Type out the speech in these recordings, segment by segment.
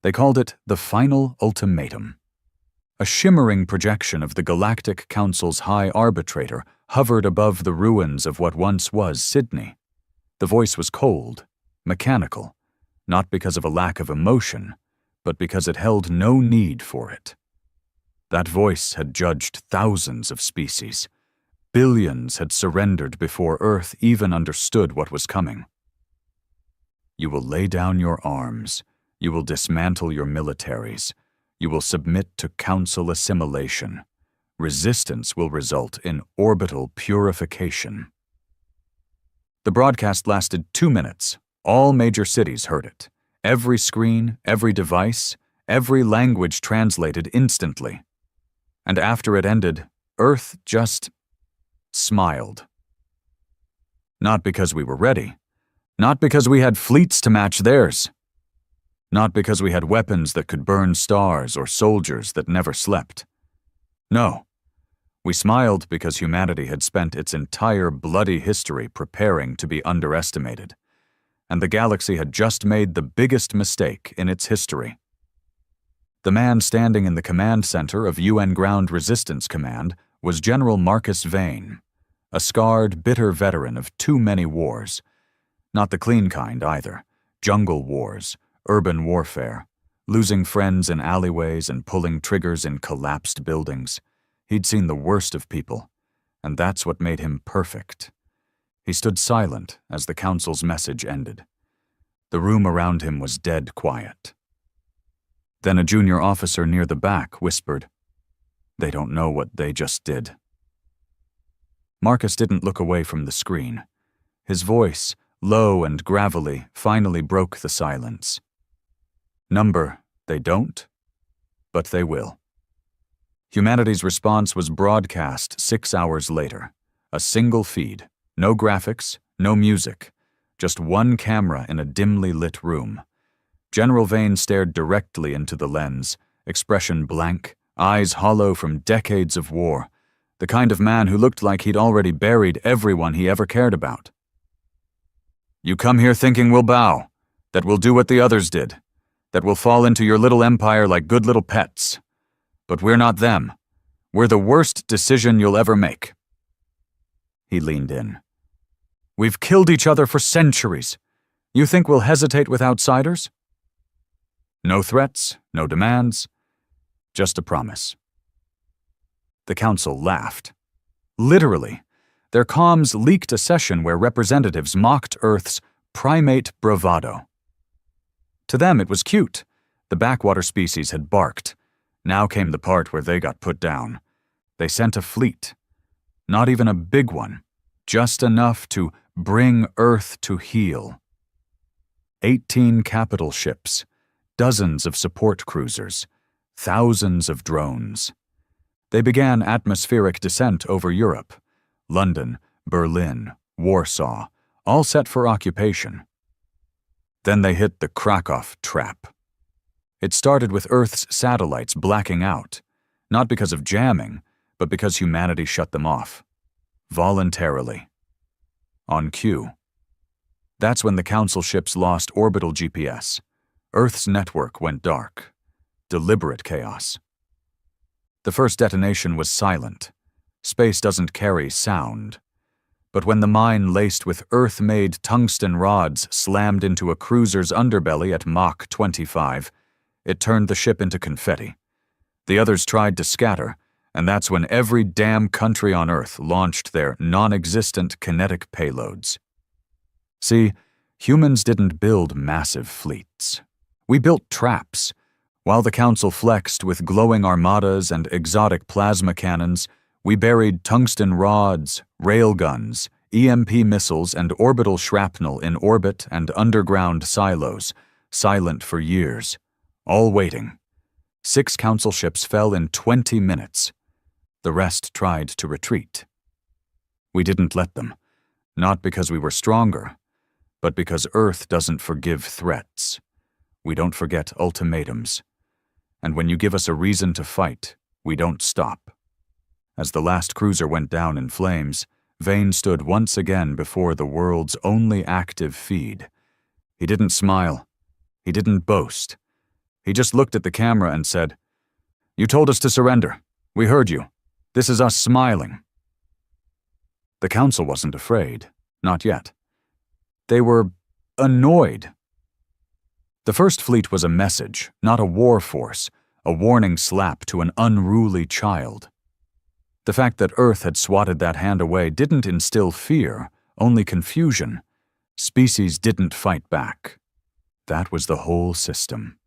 They called it the Final Ultimatum. A shimmering projection of the Galactic Council's High Arbitrator hovered above the ruins of what once was Sydney. The voice was cold, mechanical, not because of a lack of emotion, but because it held no need for it. That voice had judged thousands of species. Billions had surrendered before Earth even understood what was coming. You will lay down your arms. You will dismantle your militaries. You will submit to council assimilation. Resistance will result in orbital purification. The broadcast lasted 2 minutes. All major cities heard it. Every screen, every device, every language translated instantly. And after it ended, Earth just smiled. Not because we were ready. Not because we had fleets to match theirs. Not because we had weapons that could burn stars or soldiers that never slept. No. We smiled because humanity had spent its entire bloody history preparing to be underestimated, and the galaxy had just made the biggest mistake in its history. The man standing in the command center of UN Ground Resistance Command was General Marcus Vane, a scarred, bitter veteran of too many wars. Not the clean kind either. Jungle wars, urban warfare, losing friends in alleyways and pulling triggers in collapsed buildings. He'd seen the worst of people, and that's what made him perfect. He stood silent as the council's message ended. The room around him was dead quiet. Then a junior officer near the back whispered, "They don't know what they just did." Marcus didn't look away from the screen. His voice, low and gravelly, finally broke the silence. Number, they don't, but they will. Humanity's response was broadcast 6 hours later. A single feed, no graphics, no music, just one camera in a dimly lit room. General Vane stared directly into the lens, expression blank, eyes hollow from decades of war, the kind of man who looked like he'd already buried everyone he ever cared about. "You come here thinking we'll bow, that we'll do what the others did, that we'll fall into your little empire like good little pets. But we're not them. We're the worst decision you'll ever make." He leaned in. "We've killed each other for centuries. You think we'll hesitate with outsiders?" No threats, no demands, just a promise. The council laughed. Literally, their comms leaked a session where representatives mocked Earth's primate bravado. To them it was cute. The backwater species had barked. Now came the part where they got put down. They sent a fleet. Not even a big one, just enough to bring Earth to heel. 18 capital ships, dozens of support cruisers, thousands of drones. They began atmospheric descent over Europe. London, Berlin, Warsaw, all set for occupation. Then they hit the Krakow trap. It started with Earth's satellites blacking out, not because of jamming, but because humanity shut them off. Voluntarily. On cue. That's when the Council ships lost orbital GPS. Earth's network went dark. Deliberate chaos. The first detonation was silent. Space doesn't carry sound. But when the mine laced with Earth-made tungsten rods slammed into a cruiser's underbelly at Mach 25, it turned the ship into confetti. The others tried to scatter, and that's when every damn country on Earth launched their non-existent kinetic payloads. See, humans didn't build massive fleets. We built traps. While the Council flexed with glowing armadas and exotic plasma cannons, we buried tungsten rods, railguns, EMP missiles, and orbital shrapnel in orbit and underground silos, silent for years, all waiting. 6 Council ships fell in 20 minutes. The rest tried to retreat. We didn't let them, not because we were stronger, but because Earth doesn't forgive threats. We don't forget ultimatums. And when you give us a reason to fight, we don't stop. As the last cruiser went down in flames, Vane stood once again before the world's only active feed. He didn't smile. He didn't boast. He just looked at the camera and said, "You told us to surrender. We heard you. This is us smiling." The Council wasn't afraid. Not yet. They were annoyed. The First Fleet was a message, not a war force, a warning slap to an unruly child. The fact that Earth had swatted that hand away didn't instill fear, only confusion. Species didn't fight back. That was the whole system.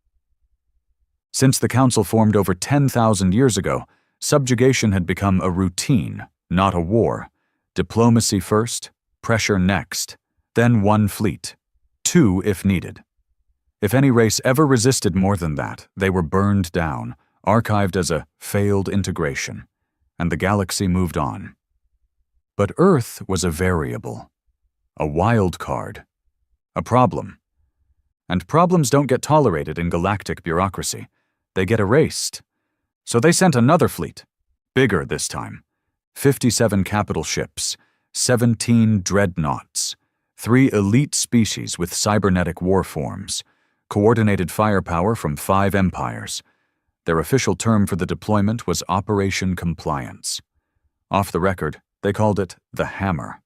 Since the Council formed over 10,000 years ago, subjugation had become a routine, not a war. Diplomacy first, pressure next, then one fleet, two if needed. If any race ever resisted more than that, they were burned down, archived as a failed integration, and the galaxy moved on. But Earth was a variable, a wild card, a problem. And problems don't get tolerated in galactic bureaucracy. They get erased. So they sent another fleet, bigger this time. 57 capital ships, 17 dreadnoughts, 3 elite species with cybernetic war forms, coordinated firepower from 5 empires. Their official term for the deployment was Operation Compliance. Off the record, they called it the Hammer.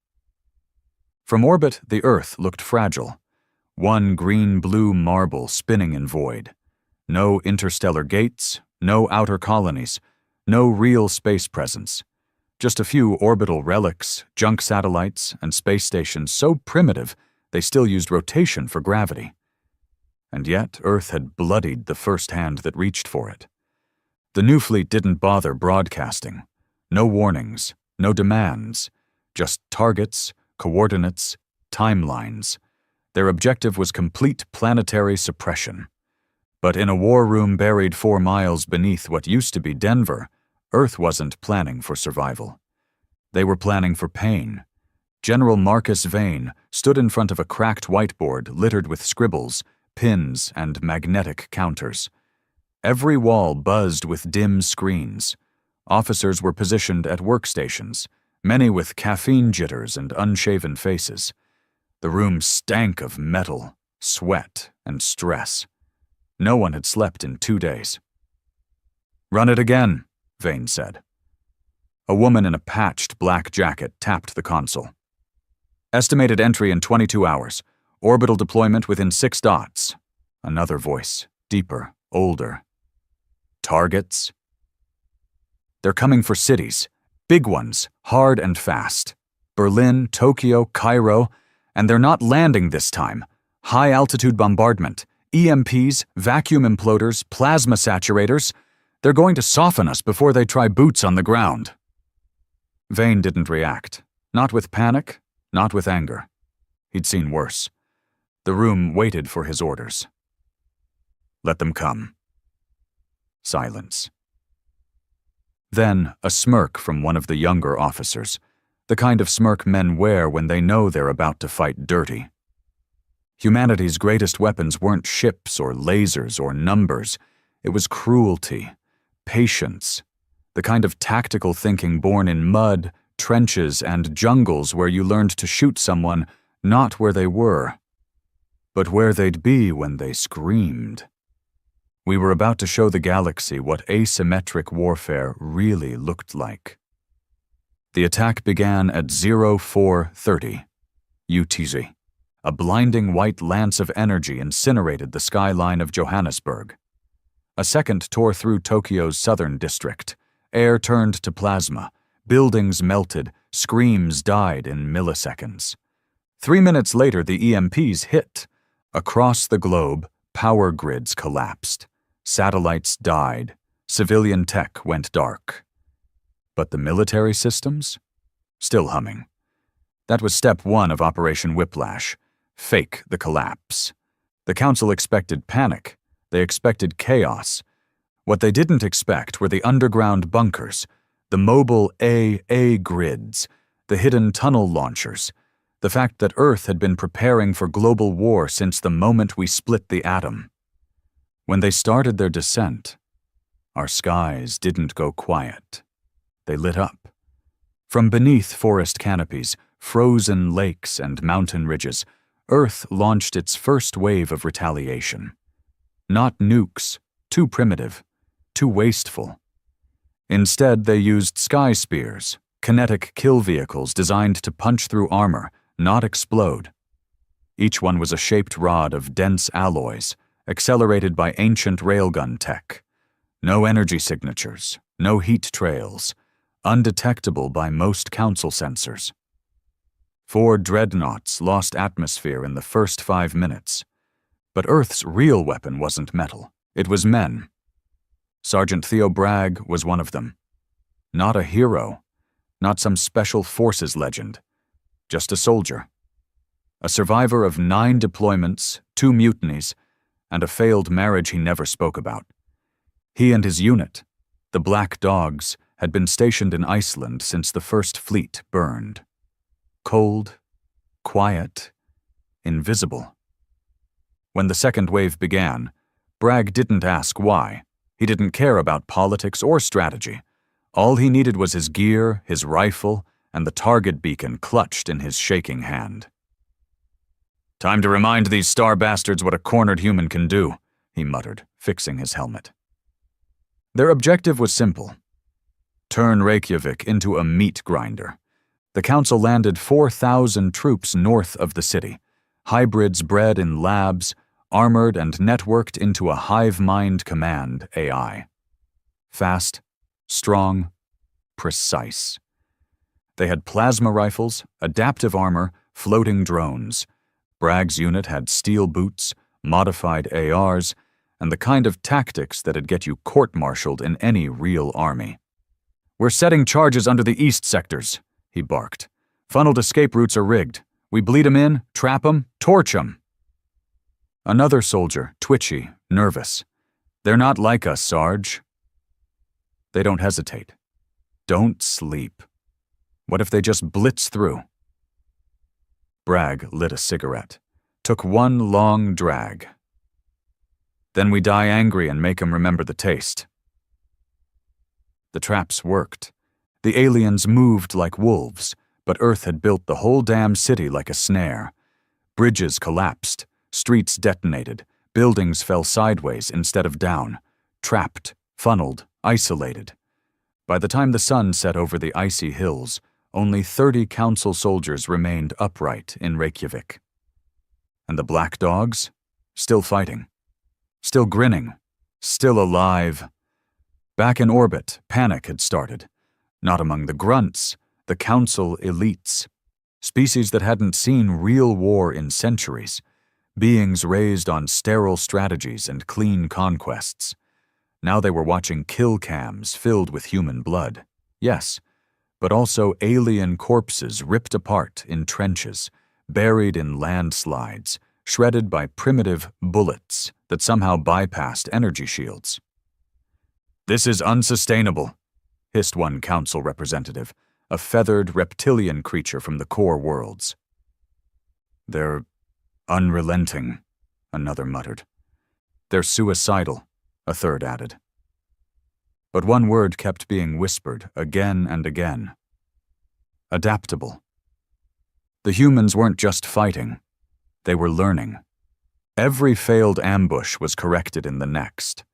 From orbit, the Earth looked fragile. One green-blue marble spinning in void. No interstellar gates, no outer colonies, no real space presence. Just a few orbital relics, junk satellites, and space stations so primitive they still used rotation for gravity. And yet Earth had bloodied the first hand that reached for it. The new fleet didn't bother broadcasting. No warnings, no demands, just targets, coordinates, timelines. Their objective was complete planetary suppression. But in a war room buried 4 miles beneath what used to be Denver, Earth wasn't planning for survival. They were planning for pain. General Marcus Vane stood in front of a cracked whiteboard littered with scribbles, pins, and magnetic counters. Every wall buzzed with dim screens. Officers were positioned at workstations, many with caffeine jitters and unshaven faces. The room stank of metal, sweat, and stress. No one had slept in 2 days. "Run it again," Vane said. A woman in a patched black jacket tapped the console. "Estimated entry in 22 hours. Orbital deployment within 6 dots. Another voice, deeper, older. "Targets?" "They're coming for cities. Big ones, hard and fast. Berlin, Tokyo, Cairo, and they're not landing this time. High-altitude bombardment, EMPs, vacuum imploders, plasma saturators. They're going to soften us before they try boots on the ground." Vane didn't react. Not with panic, not with anger. He'd seen worse. The room waited for his orders. "Let them come." Silence. Then a smirk from one of the younger officers, the kind of smirk men wear when they know they're about to fight dirty. Humanity's greatest weapons weren't ships or lasers or numbers. It was cruelty, patience, the kind of tactical thinking born in mud, trenches, and jungles where you learned to shoot someone not where they were, but where they'd be when they screamed. We were about to show the galaxy what asymmetric warfare really looked like. The attack began at 0430 UTC. A blinding white lance of energy incinerated the skyline of Johannesburg. A second tore through Tokyo's southern district. Air turned to plasma. Buildings melted. Screams died in milliseconds. 3 minutes later, the EMPs hit. Across the globe, power grids collapsed. Satellites died. Civilian tech went dark. But the military systems? Still humming. That was step 1 of Operation Whiplash. Fake the collapse. The Council expected panic. They expected chaos. What they didn't expect were the underground bunkers, the mobile AA grids, the hidden tunnel launchers, the fact that Earth had been preparing for global war since the moment we split the atom. When they started their descent, our skies didn't go quiet. They lit up. From beneath forest canopies, frozen lakes, and mountain ridges, Earth launched its first wave of retaliation. Not nukes, Too primitive. Too wasteful. Instead, they used sky spears, kinetic kill vehicles designed to punch through armor, not explode. Each one was a shaped rod of dense alloys, accelerated by ancient railgun tech. No energy signatures, no heat trails, undetectable by most council sensors. 4 dreadnoughts lost atmosphere in the first 5 minutes. But Earth's real weapon wasn't metal, it was men. Sergeant Theo Bragg was one of them. Not a hero, not some special forces legend, just a soldier. A survivor of 9 deployments, 2 mutinies, and a failed marriage he never spoke about. He and his unit, the Black Dogs, had been stationed in Iceland since the First Fleet burned. Cold, quiet, invisible. When the second wave began, Bragg didn't ask why. He didn't care about politics or strategy. All he needed was his gear, his rifle, and the target beacon clutched in his shaking hand. "Time to remind these star bastards what a cornered human can do," he muttered, fixing his helmet. Their objective was simple. Turn Reykjavik into a meat grinder. The council landed 4,000 troops north of the city, hybrids bred in labs, armored and networked into a hive mind command AI. Fast, strong, precise. They had plasma rifles, adaptive armor, floating drones. Bragg's unit had steel boots, modified ARs, and the kind of tactics that'd get you court-martialed in any real army. "We're setting charges under the east sectors," he barked. "Funneled escape routes are rigged. We bleed 'em in, trap 'em, torch 'em." Another soldier, twitchy, nervous. "They're not like us, Sarge." They don't hesitate. Don't sleep. What if they just blitz through? Bragg lit a cigarette, took one long drag. "Then we die angry and make 'em remember the taste." The traps worked. The aliens moved like wolves, but Earth had built the whole damn city like a snare. Bridges collapsed, streets detonated, buildings fell sideways instead of down, trapped, funneled, isolated. By the time the sun set over the icy hills, only 30 council soldiers remained upright in Reykjavik. And the Black Dogs? Still fighting. Still grinning. Still alive. Back in orbit, panic had started. Not among the grunts, the council elites. Species that hadn't seen real war in centuries. Beings raised on sterile strategies and clean conquests. Now they were watching kill cams filled with human blood. Yes, but also alien corpses ripped apart in trenches, buried in landslides, shredded by primitive bullets that somehow bypassed energy shields. "This is unsustainable," hissed one council representative, a feathered reptilian creature from the core worlds. "They're unrelenting," another muttered. "They're suicidal," a third added. But one word kept being whispered again and again. Adaptable. The humans weren't just fighting. They were learning. Every failed ambush was corrected in the next.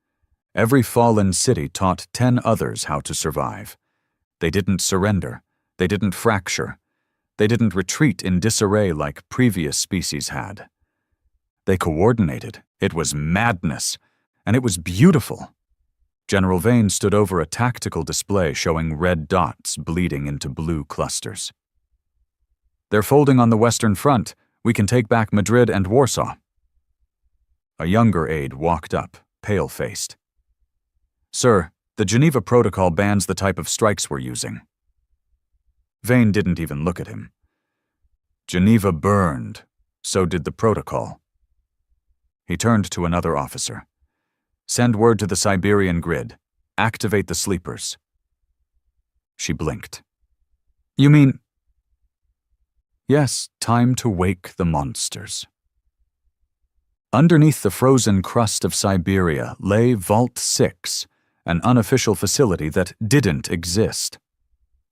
Every fallen city taught 10 others how to survive. They didn't surrender. They didn't fracture. They didn't retreat in disarray like previous species had. They coordinated. It was madness. And it was beautiful. General Vane stood over a tactical display showing red dots bleeding into blue clusters. "They're folding on the Western Front. We can take back Madrid and Warsaw." A younger aide walked up, pale-faced. "Sir, the Geneva Protocol bans the type of strikes we're using." Vane didn't even look at him. "Geneva burned. So did the protocol." He turned to another officer. "Send word to the Siberian grid. Activate the sleepers." She blinked. "You mean—" "Yes, time to wake the monsters." Underneath the frozen crust of Siberia lay Vault 6, an unofficial facility that didn't exist.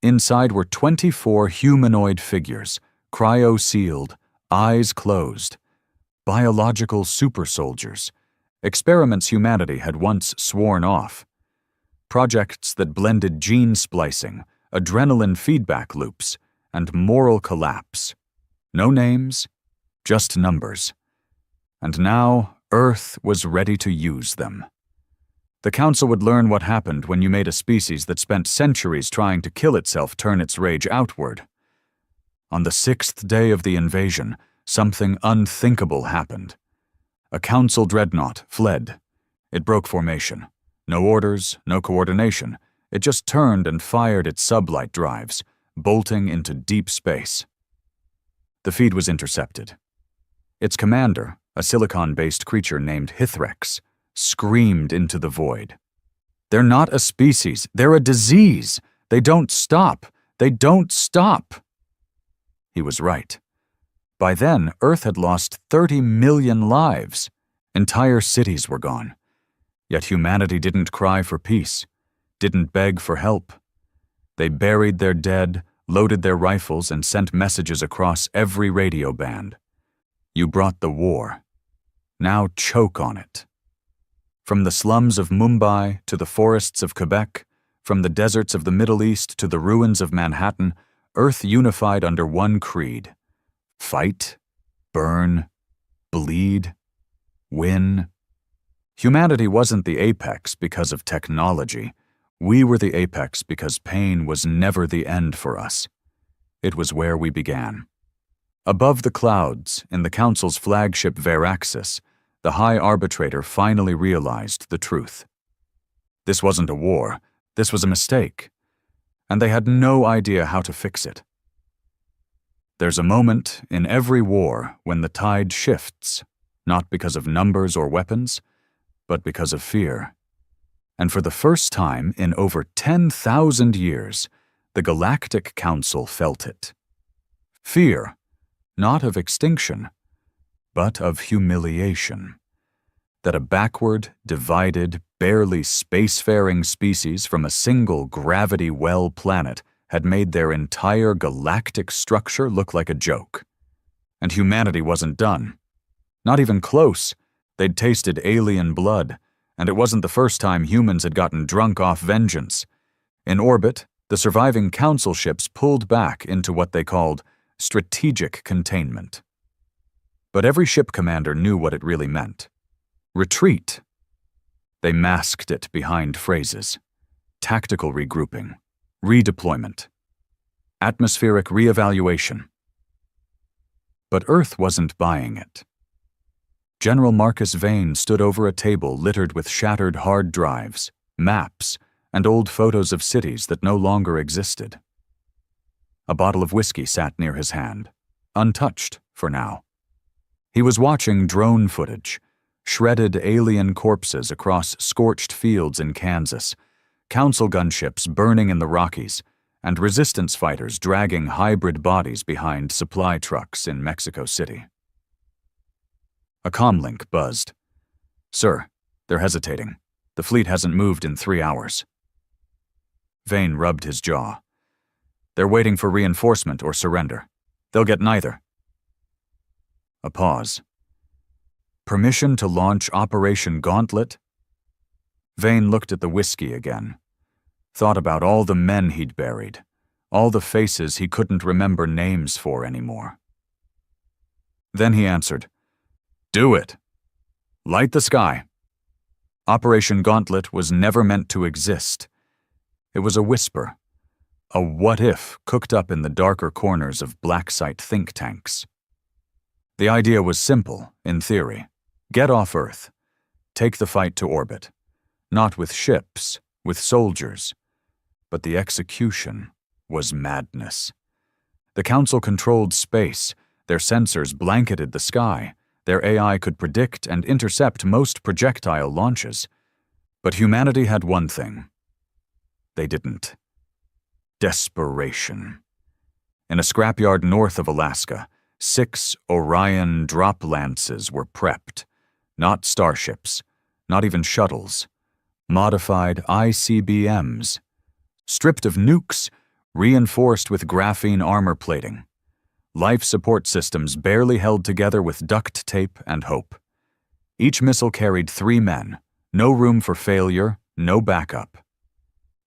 Inside were 24 humanoid figures, cryo-sealed, eyes closed, biological super soldiers, experiments humanity had once sworn off, projects that blended gene splicing, adrenaline feedback loops, and moral collapse. No names, just numbers. And now Earth was ready to use them. The Council would learn what happened when you made a species that spent centuries trying to kill itself turn its rage outward. On the 6th day of the invasion, something unthinkable happened. A Council dreadnought fled. It broke formation. No orders, no coordination. It just turned and fired its sublight drives, bolting into deep space. The feed was intercepted. Its commander, a silicon-based creature named Hithrex, screamed into the void. "They're not a species, they're a disease! They don't stop! They don't stop!" He was right. By then, Earth had lost 30 million lives. Entire cities were gone. Yet humanity didn't cry for peace, didn't beg for help. They buried their dead, loaded their rifles, and sent messages across every radio band. You brought the war. Now choke on it. From the slums of Mumbai to the forests of Quebec, from the deserts of the Middle East to the ruins of Manhattan, Earth unified under one creed: fight, burn, bleed, win. Humanity wasn't the apex because of technology. We were the apex because pain was never the end for us. It was where we began. Above the clouds, in the Council's flagship Veraxis, the High Arbitrator finally realized the truth. This wasn't a war, this was a mistake, and they had no idea how to fix it. There's a moment in every war when the tide shifts, not because of numbers or weapons, but because of fear. And for the first time in over 10,000 years, the Galactic Council felt it. Fear, not of extinction, but of humiliation. That a backward, divided, barely spacefaring species from a single gravity well planet had made their entire galactic structure look like a joke. And humanity wasn't done. Not even close. They'd tasted alien blood, and it wasn't the first time humans had gotten drunk off vengeance. In orbit, the surviving Council ships pulled back into what they called strategic containment. But every ship commander knew what it really meant. Retreat. They masked it behind phrases. Tactical regrouping. Redeployment. Atmospheric reevaluation. But Earth wasn't buying it. General Marcus Vane stood over a table littered with shattered hard drives, maps, and old photos of cities that no longer existed. A bottle of whiskey sat near his hand, untouched for now. He was watching drone footage, shredded alien corpses across scorched fields in Kansas, Council gunships burning in the Rockies, and resistance fighters dragging hybrid bodies behind supply trucks in Mexico City. A comlink buzzed. "Sir, they're hesitating. The fleet hasn't moved in 3 hours." Vane rubbed his jaw. "They're waiting for reinforcement or surrender. They'll get neither." A pause. "Permission to launch Operation Gauntlet?" Vane looked at the whiskey again. Thought about all the men he'd buried, all the faces he couldn't remember names for anymore. Then he answered, "Do it. Light the sky." Operation Gauntlet was never meant to exist. It was a whisper, a what-if cooked up in the darker corners of black site think tanks. The idea was simple, in theory. Get off Earth. Take the fight to orbit. Not with ships, with soldiers. But the execution was madness. The Council controlled space. Their sensors blanketed the sky. Their AI could predict and intercept most projectile launches. But humanity had one thing. They didn't. Desperation. In a scrapyard north of Alaska, 6 Orion drop lances were prepped. Not starships, not even shuttles. Modified ICBMs. Stripped of nukes, reinforced with graphene armor plating. Life support systems barely held together with duct tape and hope. Each missile carried 3 men, no room for failure, no backup.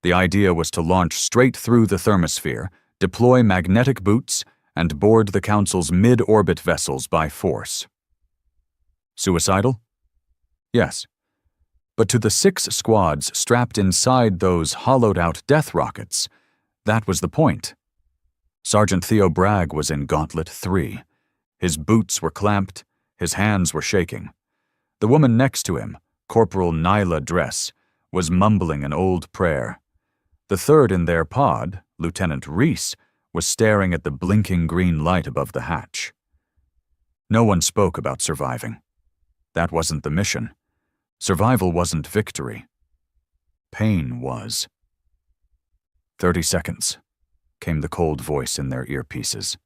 The idea was to launch straight through the thermosphere, deploy magnetic boots, and board the Council's mid-orbit vessels by force. Suicidal? Yes. But to the 6 squads strapped inside those hollowed-out death rockets, that was the point. Sergeant Theo Bragg was in Gauntlet 3. His boots were clamped, his hands were shaking. The woman next to him, Corporal Nyla Dress, was mumbling an old prayer. The third in their pod, Lieutenant Reese, was staring at the blinking green light above the hatch. No one spoke about surviving. That wasn't the mission. Survival wasn't victory. Pain was. 30 seconds, came the cold voice in their earpieces.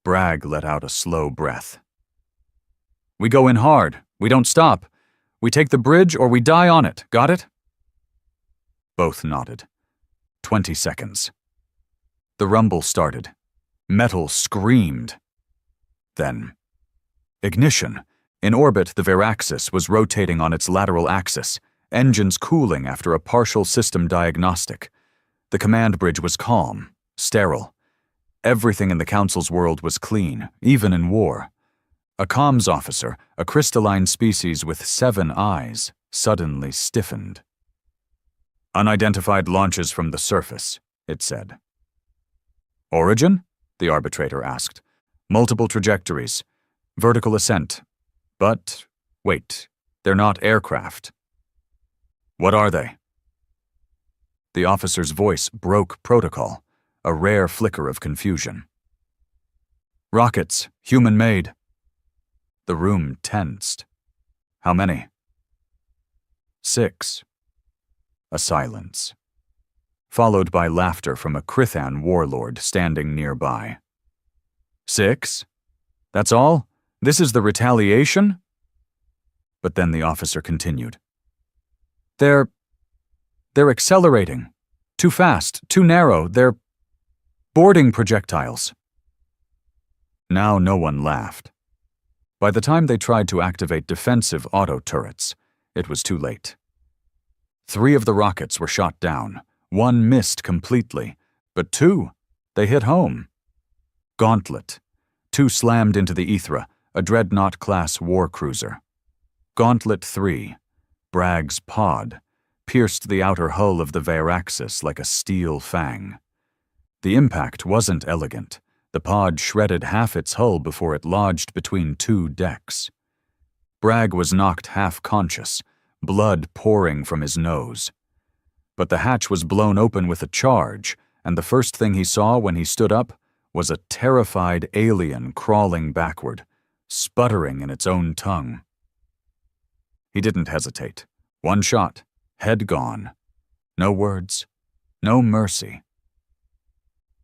Bragg let out a slow breath. We go in hard. We don't stop. We take the bridge or we die on it. Got it? Both nodded. 20 seconds. The rumble started. Metal screamed. Then, ignition. In orbit, the Veraxis was rotating on its lateral axis, engines cooling after a partial system diagnostic. The command bridge was calm, sterile. Everything in the Council's world was clean, even in war. A comms officer, a crystalline species with 7 eyes, suddenly stiffened. Unidentified launches from the surface, it said. Origin? The arbitrator asked. Multiple trajectories. Vertical ascent. But, wait, they're not aircraft. What are they? The officer's voice broke protocol, a rare flicker of confusion. Rockets, human-made. The room tensed. How many? 6. A silence, followed by laughter from a Krithan warlord standing nearby. 6? That's all? This is the retaliation? But then the officer continued. They're accelerating. Too fast, too narrow. They're boarding projectiles. Now no one laughed. By the time they tried to activate defensive auto turrets, it was too late. 3 of the rockets were shot down. 1 missed completely, but 2, they hit home. Gauntlet. 2 slammed into the Ithra, a Dreadnought-class war cruiser. Gauntlet 3, Bragg's pod, pierced the outer hull of the Veraxis like a steel fang. The impact wasn't elegant. The pod shredded half its hull before it lodged between 2 decks. Bragg was knocked half-conscious, blood pouring from his nose. But the hatch was blown open with a charge, and the first thing he saw when he stood up was a terrified alien crawling backward, sputtering in its own tongue. He didn't hesitate. 1 shot, head gone. No words, no mercy.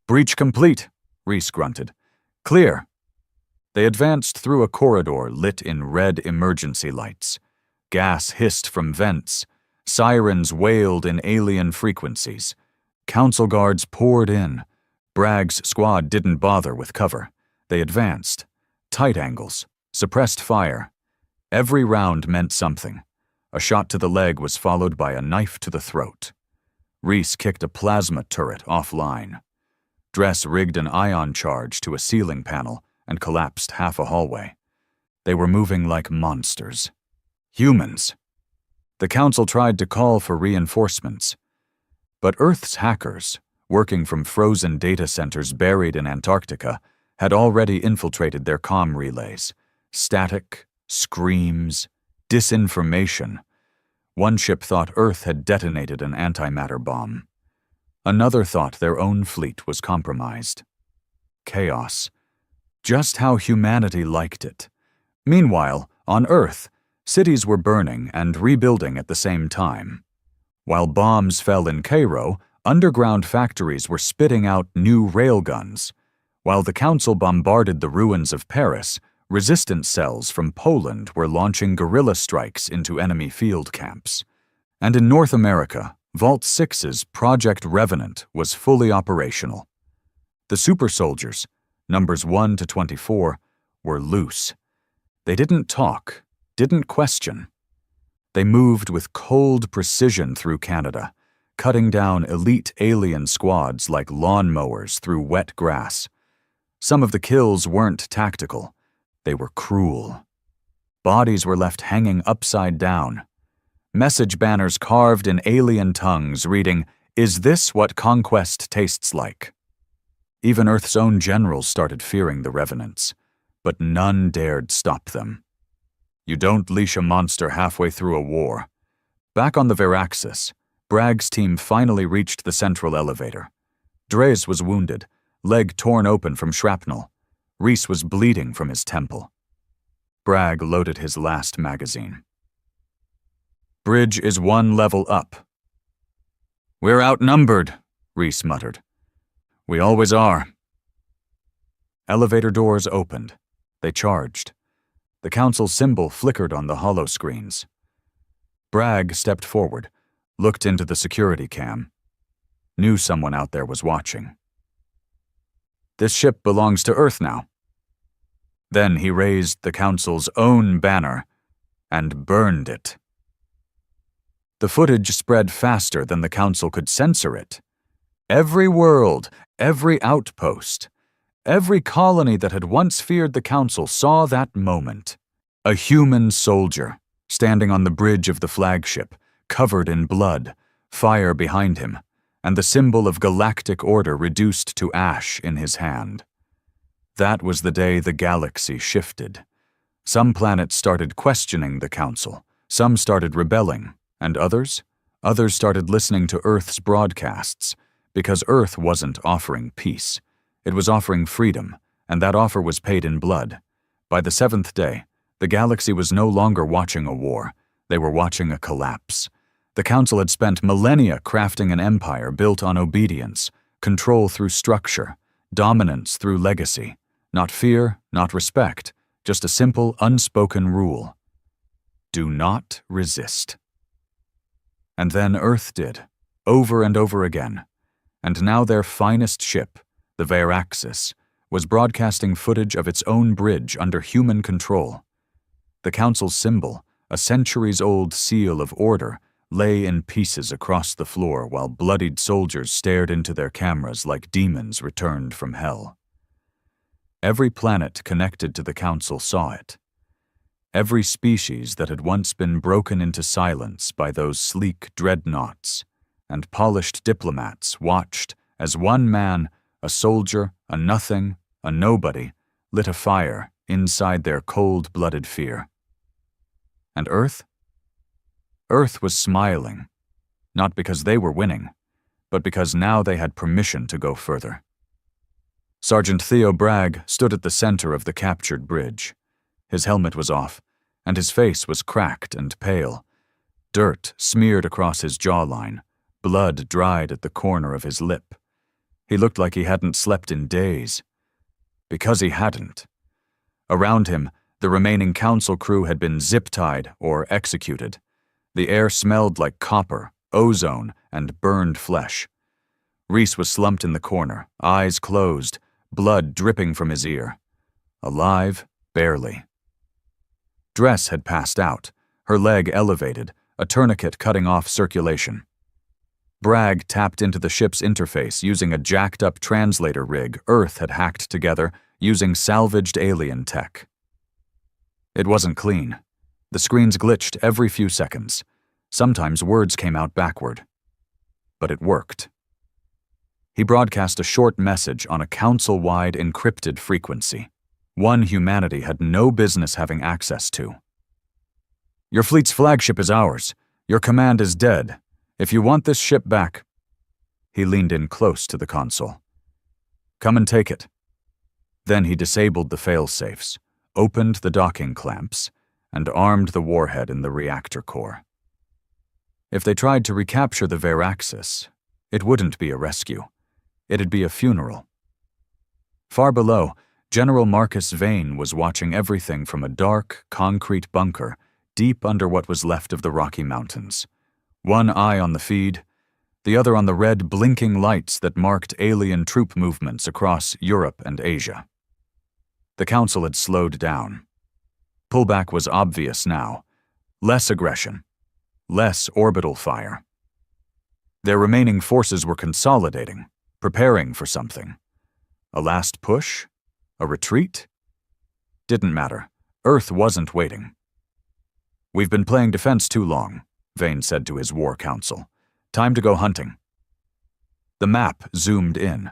Breach complete, Reese grunted. Clear. They advanced through a corridor lit in red emergency lights. Gas hissed from vents. Sirens wailed in alien frequencies. Council guards poured in. Bragg's squad didn't bother with cover. They advanced. Tight angles. Suppressed fire. Every round meant something. A shot to the leg was followed by a knife to the throat. Reese kicked a plasma turret offline. Dress rigged an ion charge to a ceiling panel and collapsed half a hallway. They were moving like monsters. Humans. The Council tried to call for reinforcements. But Earth's hackers, working from frozen data centers buried in Antarctica, had already infiltrated their comm relays. Static, screams, disinformation. One ship thought Earth had detonated an antimatter bomb. Another thought their own fleet was compromised. Chaos. Just how humanity liked it. Meanwhile, on Earth, cities were burning and rebuilding at the same time. While bombs fell in Cairo, underground factories were spitting out new railguns. While the Council bombarded the ruins of Paris, resistance cells from Poland were launching guerrilla strikes into enemy field camps. And in North America, Vault 6's Project Revenant was fully operational. The super soldiers, numbers 1 to 24, were loose. They didn't talk, didn't question. They moved with cold precision through Canada, cutting down elite alien squads like lawnmowers through wet grass. Some of the kills weren't tactical. They were cruel. Bodies were left hanging upside down. Message banners carved in alien tongues reading, "Is this what conquest tastes like?" Even Earth's own generals started fearing the revenants, but none dared stop them. You don't leash a monster halfway through a war. Back on the Veraxis, Bragg's team finally reached the central elevator. Drees was wounded, leg torn open from shrapnel. Reese was bleeding from his temple. Bragg loaded his last magazine. "Bridge is 1 level up." "We're outnumbered," Reese muttered. "We always are." Elevator doors opened. They charged. The council symbol flickered on the holo screens. Bragg stepped forward, looked into the security cam. Knew someone out there was watching. "This ship belongs to Earth now." Then he raised the council's own banner and burned it. The footage spread faster than the council could censor it. Every world, every outpost, every colony that had once feared the council saw that moment. A human soldier, standing on the bridge of the flagship, covered in blood, fire behind him, and the symbol of galactic order reduced to ash in his hand. That was the day the galaxy shifted. Some planets started questioning the council, some started rebelling, and others started listening to Earth's broadcasts, because Earth wasn't offering peace. It was offering freedom, and that offer was paid in blood. By the 7th day, the galaxy was no longer watching a war. They were watching a collapse. The council had spent millennia crafting an empire built on obedience, control through structure, dominance through legacy. Not fear, not respect, just a simple, unspoken rule. Do not resist. And then Earth did, over and over again. And now their finest ship, the Veraxis, was broadcasting footage of its own bridge under human control. The council's symbol, a centuries-old seal of order, lay in pieces across the floor while bloodied soldiers stared into their cameras like demons returned from hell. Every planet connected to the council saw it. Every species that had once been broken into silence by those sleek dreadnoughts and polished diplomats watched as one man, a soldier, a nothing, a nobody, lit a fire inside their cold-blooded fear. And Earth? Earth was smiling, not because they were winning, but because now they had permission to go further. Sergeant Theo Bragg stood at the center of the captured bridge. His helmet was off, and his face was cracked and pale. Dirt smeared across his jawline, blood dried at the corner of his lip. He looked like he hadn't slept in days. Because he hadn't. Around him, the remaining council crew had been zip-tied or executed. The air smelled like copper, ozone, and burned flesh. Reese was slumped in the corner, eyes closed, blood dripping from his ear. Alive, barely. Dress had passed out, her leg elevated, a tourniquet cutting off circulation. Bragg tapped into the ship's interface using a jacked-up translator rig Earth had hacked together using salvaged alien tech. It wasn't clean. The screens glitched every few seconds. Sometimes words came out backward. But it worked. He broadcast a short message on a council-wide encrypted frequency, one humanity had no business having access to. "Your fleet's flagship is ours. Your command is dead. If you want this ship back..." He leaned in close to the console. "Come and take it." Then he disabled the fail-safes, opened the docking clamps, and armed the warhead in the reactor core. If they tried to recapture the Veraxis, it wouldn't be a rescue. It'd be a funeral. Far below, General Marcus Vane was watching everything from a dark, concrete bunker deep under what was left of the Rocky Mountains. One eye on the feed, the other on the red blinking lights that marked alien troop movements across Europe and Asia. The council had slowed down. pullback was obvious now. Less aggression. Less orbital fire. Their remaining forces were consolidating, preparing for something. A last push? A retreat? Didn't matter. Earth wasn't waiting. "We've been playing defense too long," Vane said to his war council. "Time to go hunting." The map zoomed in.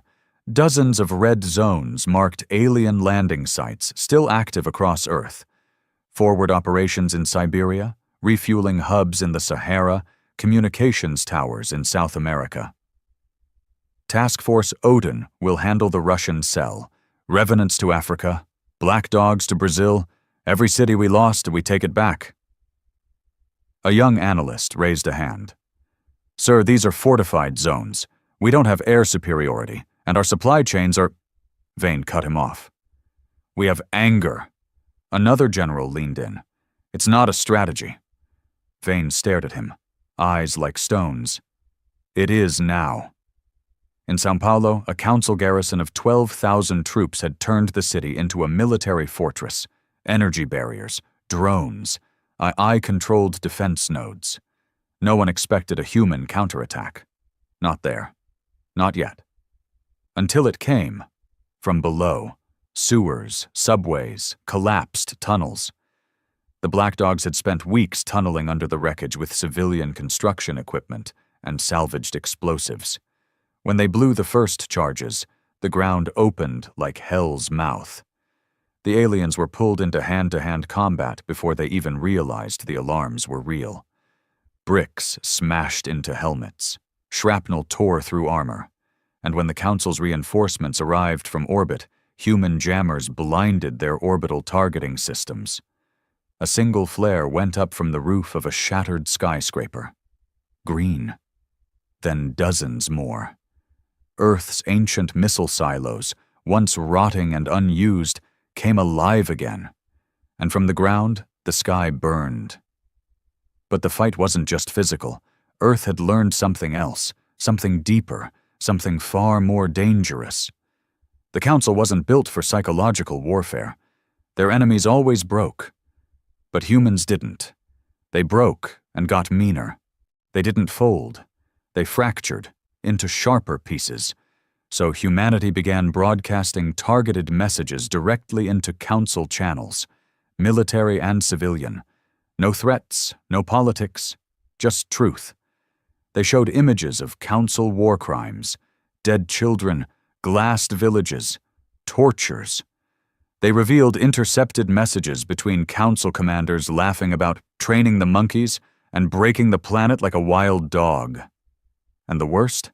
Dozens of red zones marked alien landing sites still active across Earth. Forward operations in Siberia, refueling hubs in the Sahara, communications towers in South America. Task Force Odin will handle the Russian cell. Revenants to Africa, Black Dogs to Brazil. Every city we lost, we take it back. A young analyst raised a hand. "Sir, these are fortified zones. We don't have air superiority, and our supply chains are—" Vane cut him off. "We have anger." Another general leaned in. "It's not a strategy." Vane stared at him, eyes like stones. "It is now." In São Paulo, a council garrison of 12,000 troops had turned the city into a military fortress. Energy barriers, drones, AI-controlled defense nodes. No one expected a human counterattack. Not there. Not yet. Until it came. From below. Sewers, subways, collapsed tunnels. The Black Dogs had spent weeks tunneling under the wreckage with civilian construction equipment and salvaged explosives. When they blew the first charges, the ground opened like hell's mouth. The aliens were pulled into hand-to-hand combat before they even realized the alarms were real. Bricks smashed into helmets. Shrapnel tore through armor. And when the Council's reinforcements arrived from orbit, human jammers blinded their orbital targeting systems. A single flare went up from the roof of a shattered skyscraper. Green. Then dozens more. Earth's ancient missile silos, once rotting and unused, came alive again. And from the ground, the sky burned. But the fight wasn't just physical. Earth had learned something else, something deeper, something far more dangerous. The Council wasn't built for psychological warfare. Their enemies always broke. But humans didn't. They broke and got meaner. They didn't fold. They fractured into sharper pieces. So humanity began broadcasting targeted messages directly into Council channels, military and civilian. No threats, no politics, just truth. They showed images of Council war crimes, dead children, glassed villages, tortures. They revealed intercepted messages between Council commanders laughing about training the monkeys and breaking the planet like a wild dog. And the worst?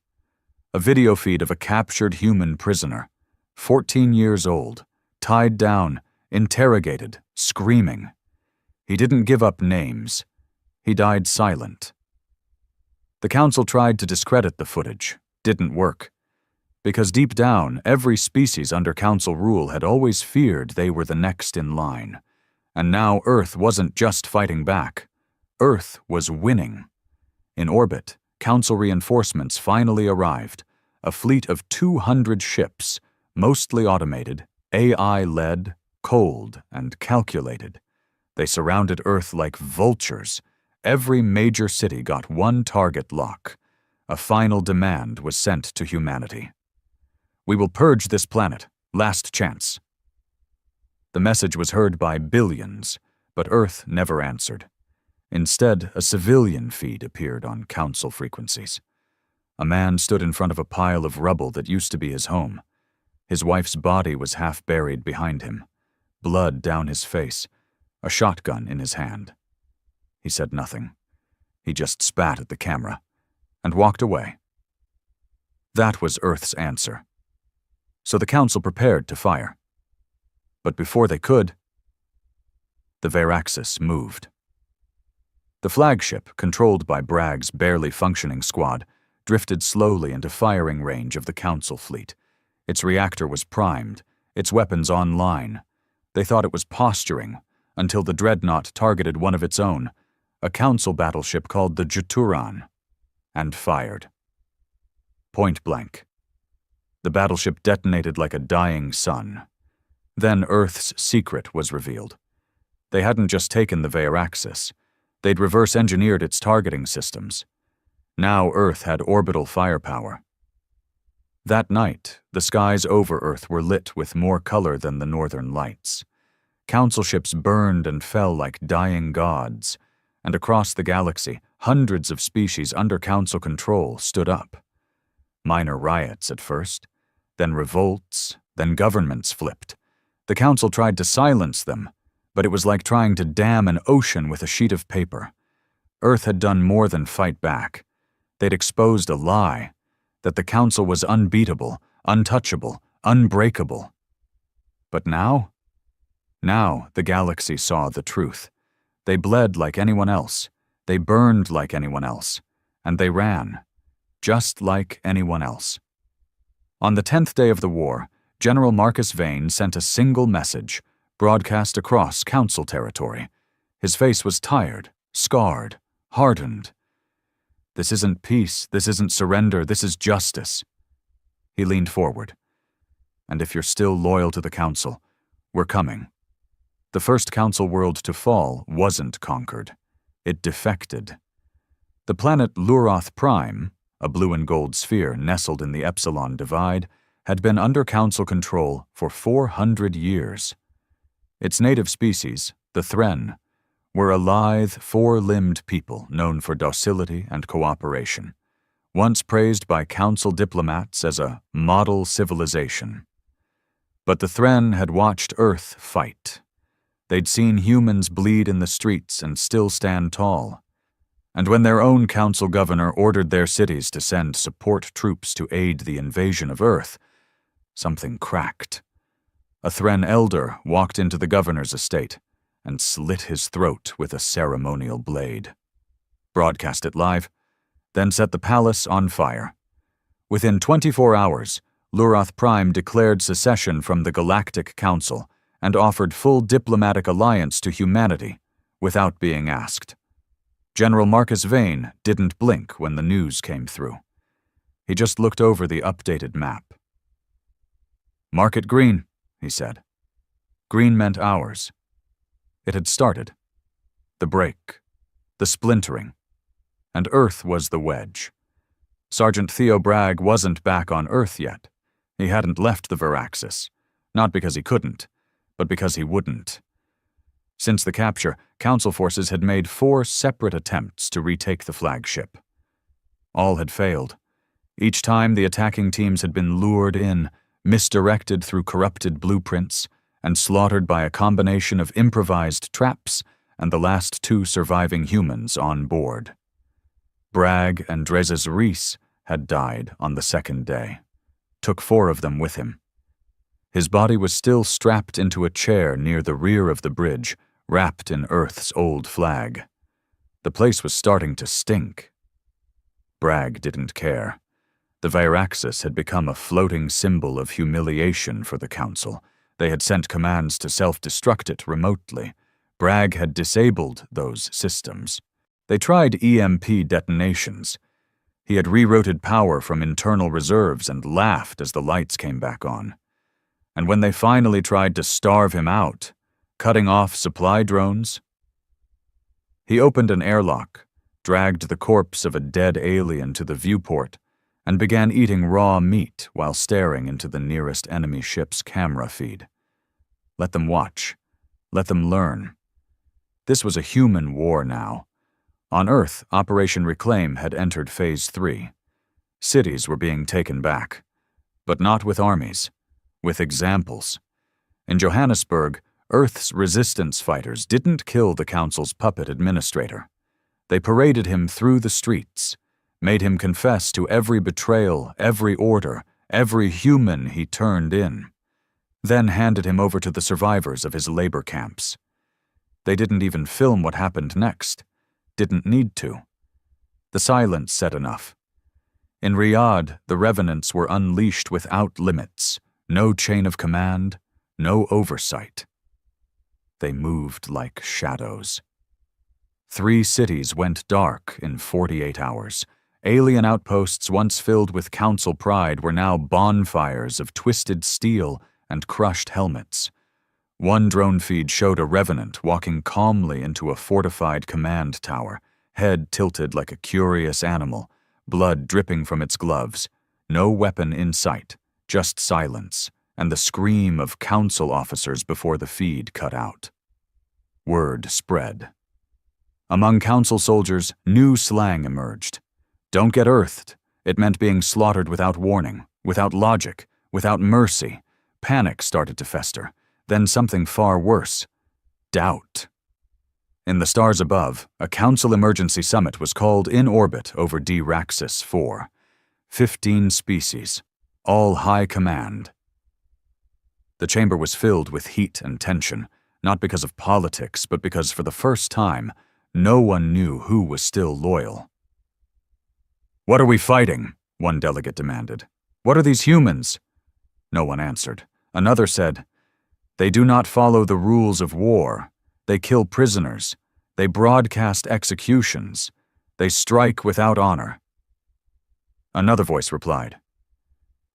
A video feed of a captured human prisoner, 14 years old, tied down, interrogated, screaming. He didn't give up names. He died silent. The Council tried to discredit the footage. Didn't work. Because deep down, every species under Council rule had always feared they were the next in line. And now Earth wasn't just fighting back. Earth was winning. In orbit, Council reinforcements finally arrived. A fleet of 200 ships, mostly automated, AI-led, cold, and calculated. They surrounded Earth like vultures. Every major city got one target lock. A final demand was sent to humanity. "We will purge this planet. Last chance." The message was heard by billions, but Earth never answered. Instead, a civilian feed appeared on Council frequencies. A man stood in front of a pile of rubble that used to be his home. His wife's body was half buried behind him, blood down his face, a shotgun in his hand. He said nothing. He just spat at the camera and walked away. That was Earth's answer. So the Council prepared to fire. But before they could, the Veraxis moved. The flagship, controlled by Bragg's barely functioning squad, drifted slowly into firing range of the Council fleet. Its reactor was primed, its weapons online. They thought it was posturing, until the dreadnought targeted one of its own, a Council battleship called the Juturan, and fired. Point blank. The battleship detonated like a dying sun. Then Earth's secret was revealed. They hadn't just taken the Vairaxis. They'd reverse-engineered its targeting systems. Now Earth had orbital firepower. That night, the skies over Earth were lit with more color than the northern lights. Council ships burned and fell like dying gods, and across the galaxy, hundreds of species under Council control stood up. Minor riots at first, then revolts, then governments flipped. The Council tried to silence them, but it was like trying to dam an ocean with a sheet of paper. Earth had done more than fight back. They'd exposed a lie, that the Council was unbeatable, untouchable, unbreakable. But now? Now the galaxy saw the truth. They bled like anyone else, they burned like anyone else, and they ran, just like anyone else. On the 10th day of the war, General Marcus Vane sent a single message, broadcast across Council territory. His face was tired, scarred, hardened. This isn't peace, this isn't surrender, this is justice. He leaned forward. And if you're still loyal to the Council, we're coming. The first Council world to fall wasn't conquered. It defected. The planet Luroth Prime, a blue and gold sphere nestled in the Epsilon Divide, had been under Council control for 400 years. Its native species, the Thren, were a lithe, four-limbed people known for docility and cooperation, once praised by Council diplomats as a model civilization. But the Thren had watched Earth fight. They'd seen humans bleed in the streets and still stand tall. And when their own Council governor ordered their cities to send support troops to aid the invasion of Earth, something cracked. A Thren elder walked into the governor's estate and slit his throat with a ceremonial blade. Broadcast it live, then set the palace on fire. Within 24 hours, Luroth Prime declared secession from the Galactic Council and offered full diplomatic alliance to humanity without being asked. General Marcus Vane didn't blink when the news came through. He just looked over the updated map. "Mark it green," he said. Green meant ours. It had started. The break. The splintering. And Earth was the wedge. Sergeant Theo Bragg wasn't back on Earth yet. He hadn't left the Vairaxis, not because he couldn't, but because he wouldn't. Since the capture, Council forces had made 4 separate attempts to retake the flagship. All had failed. Each time the attacking teams had been lured in, misdirected through corrupted blueprints, and slaughtered by a combination of improvised traps and the last 2 surviving humans on board. Bragg and Drezes Reese had died on the 2nd day. Took 4 of them with him. His body was still strapped into a chair near the rear of the bridge, wrapped in Earth's old flag. The place was starting to stink. Bragg didn't care. The Vairaxis had become a floating symbol of humiliation for the Council. They had sent commands to self-destruct it remotely. Bragg had disabled those systems. They tried EMP detonations. He had rerouted power from internal reserves and laughed as the lights came back on. And when they finally tried to starve him out, cutting off supply drones, he opened an airlock, dragged the corpse of a dead alien to the viewport, and began eating raw meat while staring into the nearest enemy ship's camera feed. Let them watch. Let them learn. This was a human war now. On Earth, Operation Reclaim had entered Phase 3. Cities were being taken back. But not with armies. With examples. In Johannesburg, Earth's resistance fighters didn't kill the Council's puppet administrator. They paraded him through the streets, made him confess to every betrayal, every order, every human he turned in, then handed him over to the survivors of his labor camps. They didn't even film what happened next. Didn't need to. The silence said enough. In Riyadh, the revenants were unleashed without limits, no chain of command, no oversight. They moved like shadows. 3 cities went dark in 48 hours. Alien outposts once filled with Council pride were now bonfires of twisted steel and crushed helmets. One drone feed showed a revenant walking calmly into a fortified command tower, head tilted like a curious animal, blood dripping from its gloves, no weapon in sight, just silence, and the scream of council officers before the feed cut out. Word spread. Among council soldiers, new slang emerged. Don't get earthed. It meant being slaughtered without warning, without logic, without mercy. Panic started to fester. Then something far worse. Doubt. In the stars above, a council emergency summit was called in orbit over D-Raxis 4. 15 species, all high command. The chamber was filled with heat and tension, not because of politics, but because for the first time, no one knew who was still loyal. "What are we fighting?" one delegate demanded. "What are these humans?" No one answered. Another said, "They do not follow the rules of war. They kill prisoners. They broadcast executions. They strike without honor." Another voice replied,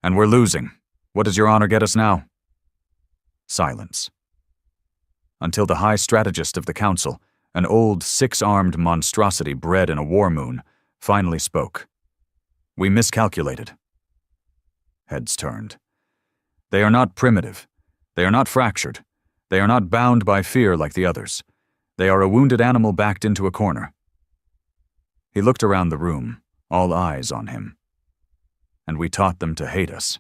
"And we're losing. What does your honor get us now?" Silence. Until the high strategist of the council, an old six-armed monstrosity bred in a war moon, finally spoke. "We miscalculated." Heads turned. They are not primitive. They are not fractured. They are not bound by fear like the others. They are a wounded animal backed into a corner. He looked around the room, all eyes on him. "And we taught them to hate us."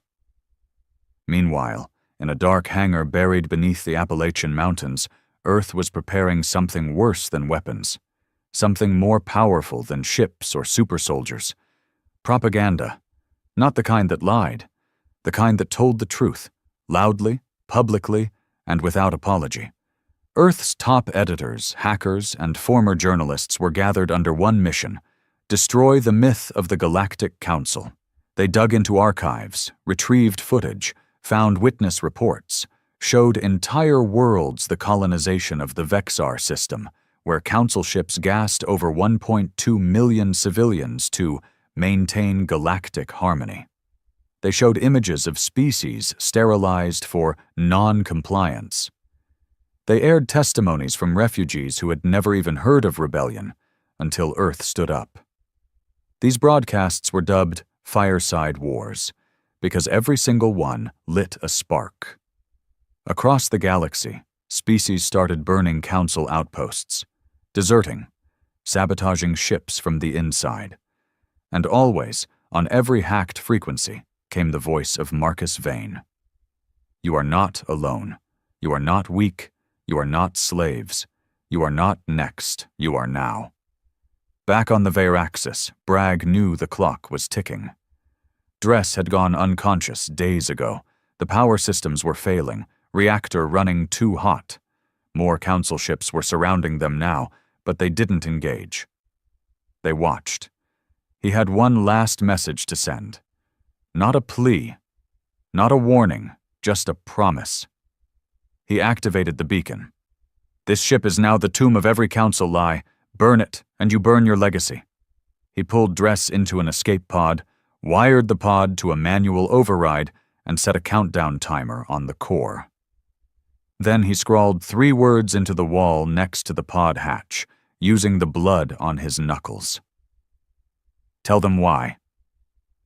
Meanwhile, in a dark hangar buried beneath the Appalachian Mountains, Earth was preparing something worse than weapons, something more powerful than ships or super soldiers. Propaganda, not the kind that lied, the kind that told the truth, loudly, publicly, and without apology. Earth's top editors, hackers, and former journalists were gathered under one mission: destroy the myth of the Galactic Council. They dug into archives, retrieved footage, found witness reports, showed entire worlds the colonization of the Vexar system, where council ships gassed over 1.2 million civilians to maintain galactic harmony. They showed images of species sterilized for non-compliance. They aired testimonies from refugees who had never even heard of rebellion until Earth stood up. These broadcasts were dubbed Fireside Wars, because every single one lit a spark. Across the galaxy, species started burning council outposts, deserting, sabotaging ships from the inside. And always, on every hacked frequency, came the voice of Marcus Vane. "You are not alone. You are not weak. You are not slaves. You are not next. You are now." Back on the Veraxis, Bragg knew the clock was ticking. Dress had gone unconscious days ago. The power systems were failing, reactor running too hot. More council ships were surrounding them now, but they didn't engage. They watched. He had one last message to send. Not a plea, not a warning, just a promise. He activated the beacon. "This ship is now the tomb of every council lie. Burn it, and you burn your legacy." He pulled Dress into an escape pod, wired the pod to a manual override, and set a countdown timer on the core. Then he scrawled 3 words into the wall next to the pod hatch, using the blood on his knuckles. "Tell them why."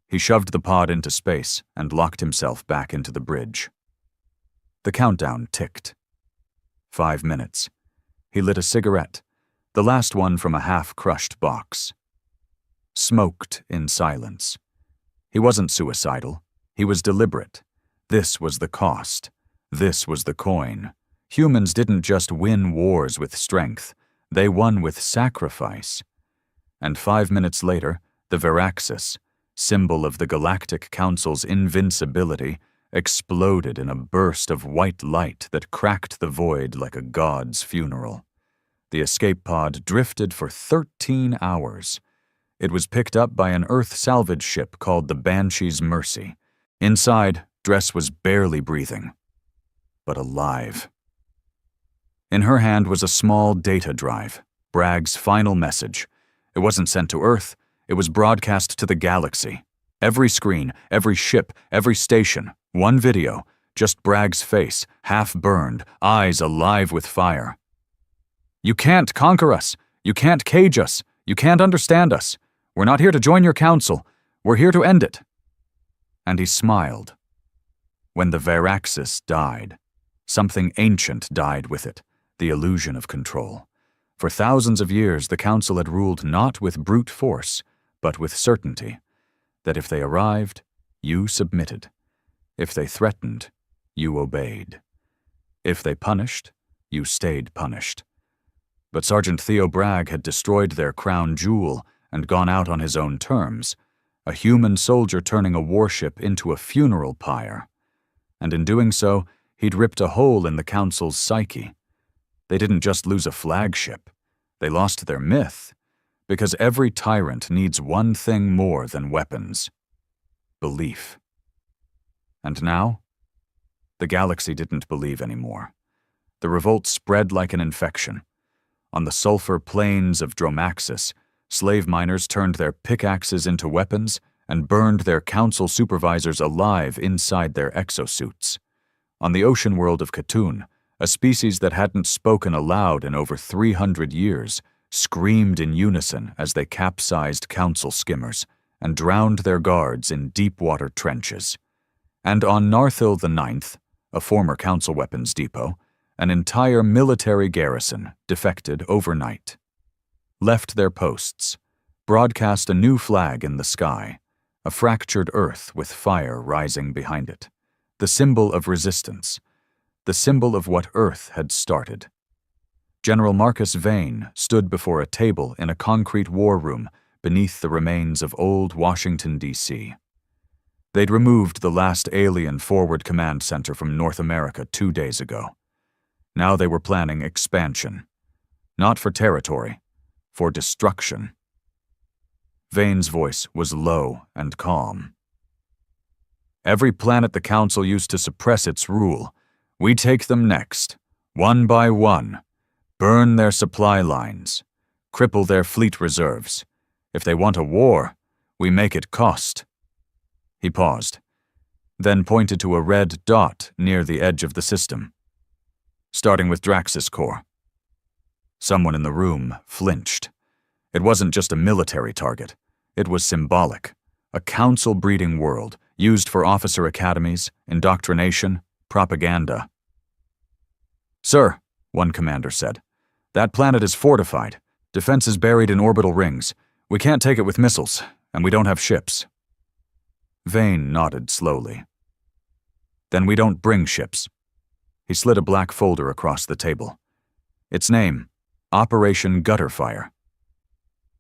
He shoved the pod into space and locked himself back into the bridge. The countdown ticked. 5 minutes. He lit a cigarette, the last one from a half-crushed box. Smoked in silence. He wasn't suicidal. He was deliberate. This was the cost. This was the coin. Humans didn't just win wars with strength. They won with sacrifice. And 5 minutes later, the Veraxis, symbol of the Galactic Council's invincibility, exploded in a burst of white light that cracked the void like a god's funeral. The escape pod drifted for 13 hours. It was picked up by an Earth salvage ship called the Banshee's Mercy. Inside, Dress was barely breathing, but alive. In her hand was a small data drive, Bragg's final message. It wasn't sent to Earth. It was broadcast to the galaxy. Every screen, every ship, every station, one video, just Bragg's face, half-burned, eyes alive with fire. "You can't conquer us. You can't cage us. You can't understand us. We're not here to join your council. We're here to end it." And he smiled. When the Veraxis died, something ancient died with it, the illusion of control. For thousands of years, the council had ruled not with brute force, but with certainty, that if they arrived, you submitted. If they threatened, you obeyed. If they punished, you stayed punished. But Sergeant Theo Bragg had destroyed their crown jewel and gone out on his own terms, a human soldier turning a warship into a funeral pyre. And in doing so, he'd ripped a hole in the council's psyche. They didn't just lose a flagship. They lost their myth, because every tyrant needs one thing more than weapons: belief. And now? The galaxy didn't believe anymore. The revolt spread like an infection. On the sulfur plains of Dromaxis, slave miners turned their pickaxes into weapons and burned their council supervisors alive inside their exosuits. On the ocean world of Khatun, a species that hadn't spoken aloud in over 300 years, screamed in unison as they capsized council skimmers and drowned their guards in deep-water trenches. And on Narthil IX, a former council weapons depot, an entire military garrison defected overnight. Left their posts, broadcast a new flag in the sky, a fractured earth with fire rising behind it, the symbol of resistance, the symbol of what Earth had started. General Marcus Vane stood before a table in a concrete war room beneath the remains of old Washington, D.C. They'd removed the last alien forward command center from North America 2 days ago. Now they were planning expansion. Not for territory, for destruction. Vane's voice was low and calm. "Every planet the Council used to suppress its rule, we take them next, one by one, burn their supply lines, cripple their fleet reserves. If they want a war, we make it cost." He paused, then pointed to a red dot near the edge of the system. "Starting with Draxis Core." Someone in the room flinched. It wasn't just a military target. It was symbolic. A council-breeding world, used for officer academies, indoctrination, propaganda. "Sir," one commander said, "that planet is fortified. Defenses buried in orbital rings. We can't take it with missiles, and we don't have ships." Vane nodded slowly. "Then we don't bring ships." He slid a black folder across the table. Its name, Operation Gutterfire.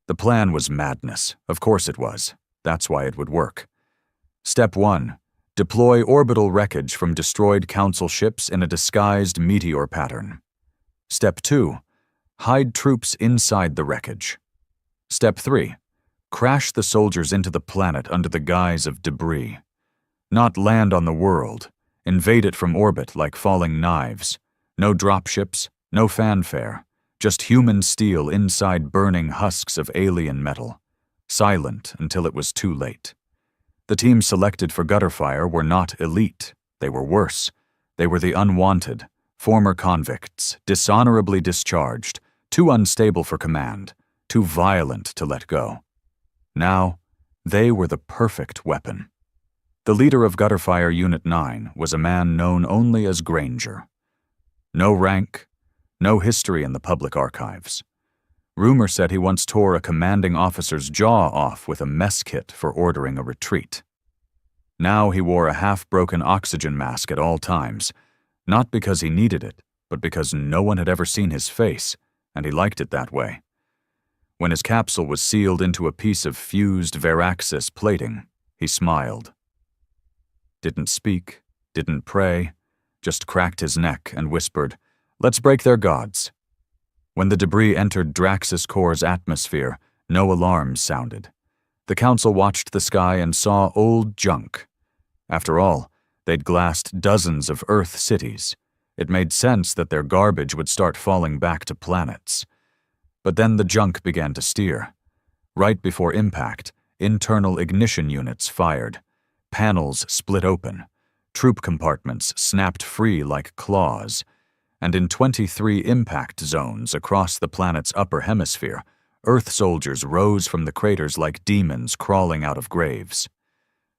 The plan was madness. Of course it was. That's why it would work. Step 1. Deploy orbital wreckage from destroyed council ships in a disguised meteor pattern. Step 2. Hide troops inside the wreckage. Step 3. Crash the soldiers into the planet under the guise of debris. Not land on the world. Invade it from orbit like falling knives. No dropships, no fanfare. Just human steel inside burning husks of alien metal. Silent until it was too late. The teams selected for Gutterfire were not elite. They were worse. They were the unwanted, former convicts, dishonorably discharged, too unstable for command, too violent to let go. Now, they were the perfect weapon. The leader of Gutterfire Unit 9 was a man known only as Granger. No rank, no history in the public archives. Rumor said he once tore a commanding officer's jaw off with a mess kit for ordering a retreat. Now he wore a half-broken oxygen mask at all times, not because he needed it, but because no one had ever seen his face, and he liked it that way. When his capsule was sealed into a piece of fused Veraxis plating, he smiled. Didn't speak, didn't pray, just cracked his neck and whispered, "Let's break their gods." When the debris entered Draxis Core's atmosphere, no alarms sounded. The Council watched the sky and saw old junk. After all, they'd glassed dozens of Earth cities. It made sense that their garbage would start falling back to planets. But then the junk began to steer. Right before impact, internal ignition units fired. Panels split open. Troop compartments snapped free like claws, and in 23 impact zones across the planet's upper hemisphere, Earth soldiers rose from the craters like demons crawling out of graves.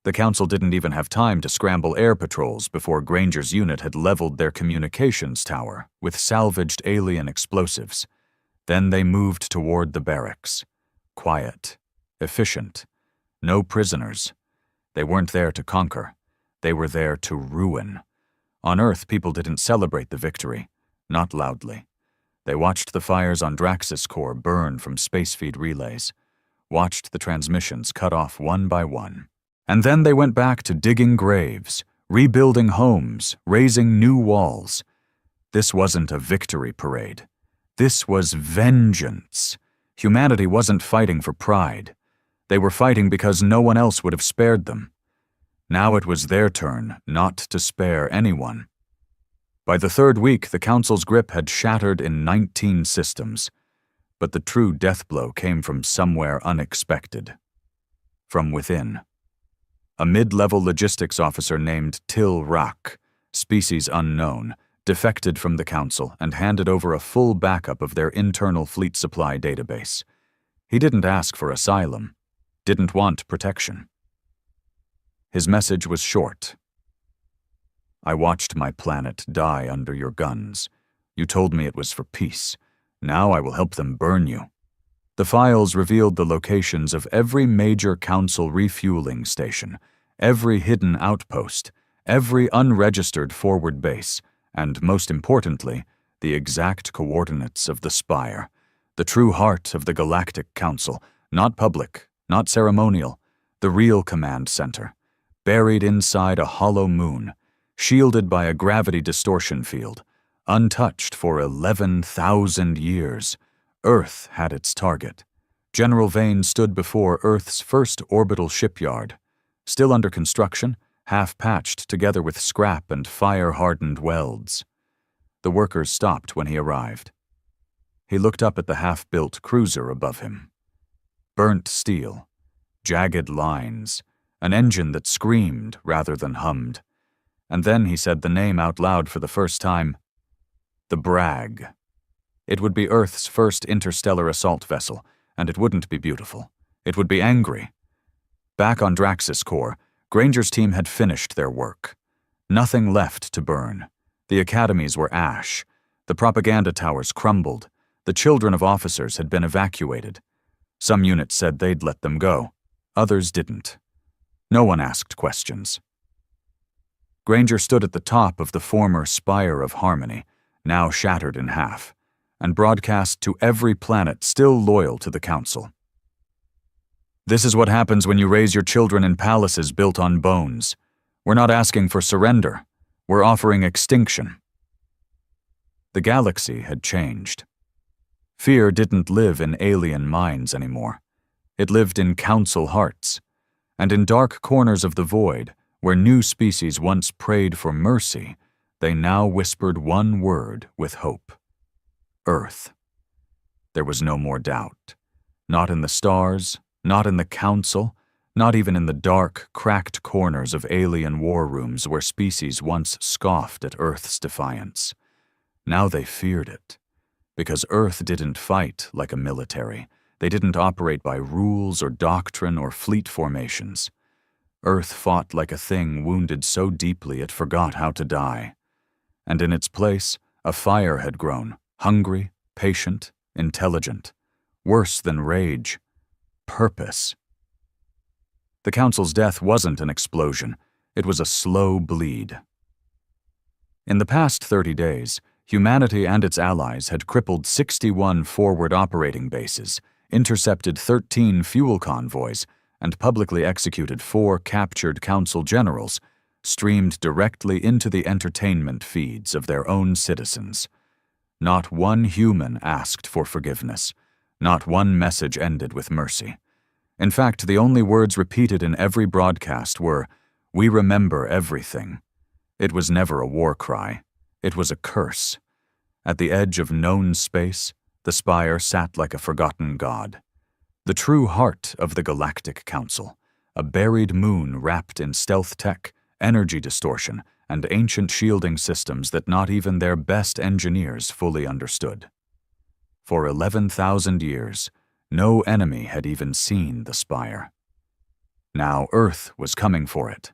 The Council didn't even have time to scramble air patrols before Granger's unit had leveled their communications tower with salvaged alien explosives. Then they moved toward the barracks. Quiet, efficient, no prisoners. They weren't there to conquer. They were there to ruin. On Earth, people didn't celebrate the victory, not loudly. They watched the fires on Draxus Core burn from space feed relays, watched the transmissions cut off one by one. And then they went back to digging graves, rebuilding homes, raising new walls. This wasn't a victory parade. This was vengeance. Humanity wasn't fighting for pride. They were fighting because no one else would have spared them. Now it was their turn not to spare anyone. By the third week, the Council's grip had shattered in 19 systems, but the true death blow came from somewhere unexpected. From within. A mid-level logistics officer named Till Rak, species unknown, defected from the Council and handed over a full backup of their internal fleet supply database. He didn't ask for asylum, didn't want protection. His message was short. I watched my planet die under your guns. You told me it was for peace. Now I will help them burn you. The files revealed the locations of every major Council refueling station, every hidden outpost, every unregistered forward base, and, most importantly, the exact coordinates of the Spire, the true heart of the Galactic Council, not public, not ceremonial, the real command center, buried inside a hollow moon, shielded by a gravity distortion field, untouched for 11,000 years. Earth had its target. General Vane stood before Earth's first orbital shipyard, still under construction, half-patched together with scrap and fire-hardened welds. The workers stopped when he arrived. He looked up at the half-built cruiser above him. Burnt steel, jagged lines, an engine that screamed rather than hummed. And then he said the name out loud for the first time. The Bragg. It would be Earth's first interstellar assault vessel, and it wouldn't be beautiful. It would be angry. Back on Draxus Core, Granger's team had finished their work. Nothing left to burn. The academies were ash. The propaganda towers crumbled. The children of officers had been evacuated. Some units said they'd let them go. Others didn't. No one asked questions. Granger stood at the top of the former Spire of Harmony, now shattered in half, and broadcast to every planet still loyal to the Council. This is what happens when you raise your children in palaces built on bones. We're not asking for surrender. We're offering extinction. The galaxy had changed. Fear didn't live in alien minds anymore. It lived in Council hearts, and in dark corners of the void, where new species once prayed for mercy, they now whispered one word with hope. Earth. There was no more doubt. Not in the stars, not in the Council, not even in the dark, cracked corners of alien war rooms where species once scoffed at Earth's defiance. Now they feared it. Because Earth didn't fight like a military. They didn't operate by rules or doctrine or fleet formations. Earth fought like a thing wounded so deeply it forgot how to die. And in its place, a fire had grown, hungry, patient, intelligent. Worse than rage. Purpose. The Council's death wasn't an explosion. It was a slow bleed. In the past 30 days, humanity and its allies had crippled 61 forward operating bases, intercepted 13 fuel convoys, and publicly executed 4 captured Council generals, streamed directly into the entertainment feeds of their own citizens. Not one human asked for forgiveness. Not one message ended with mercy. In fact, the only words repeated in every broadcast were, "We remember everything." It was never a war cry. It was a curse. At the edge of known space, the Spire sat like a forgotten god. The true heart of the Galactic Council, a buried moon wrapped in stealth tech energy distortion, and ancient shielding systems that not even their best engineers fully understood. For 11,000 years, no enemy had even seen the spire. Now Earth was coming for it.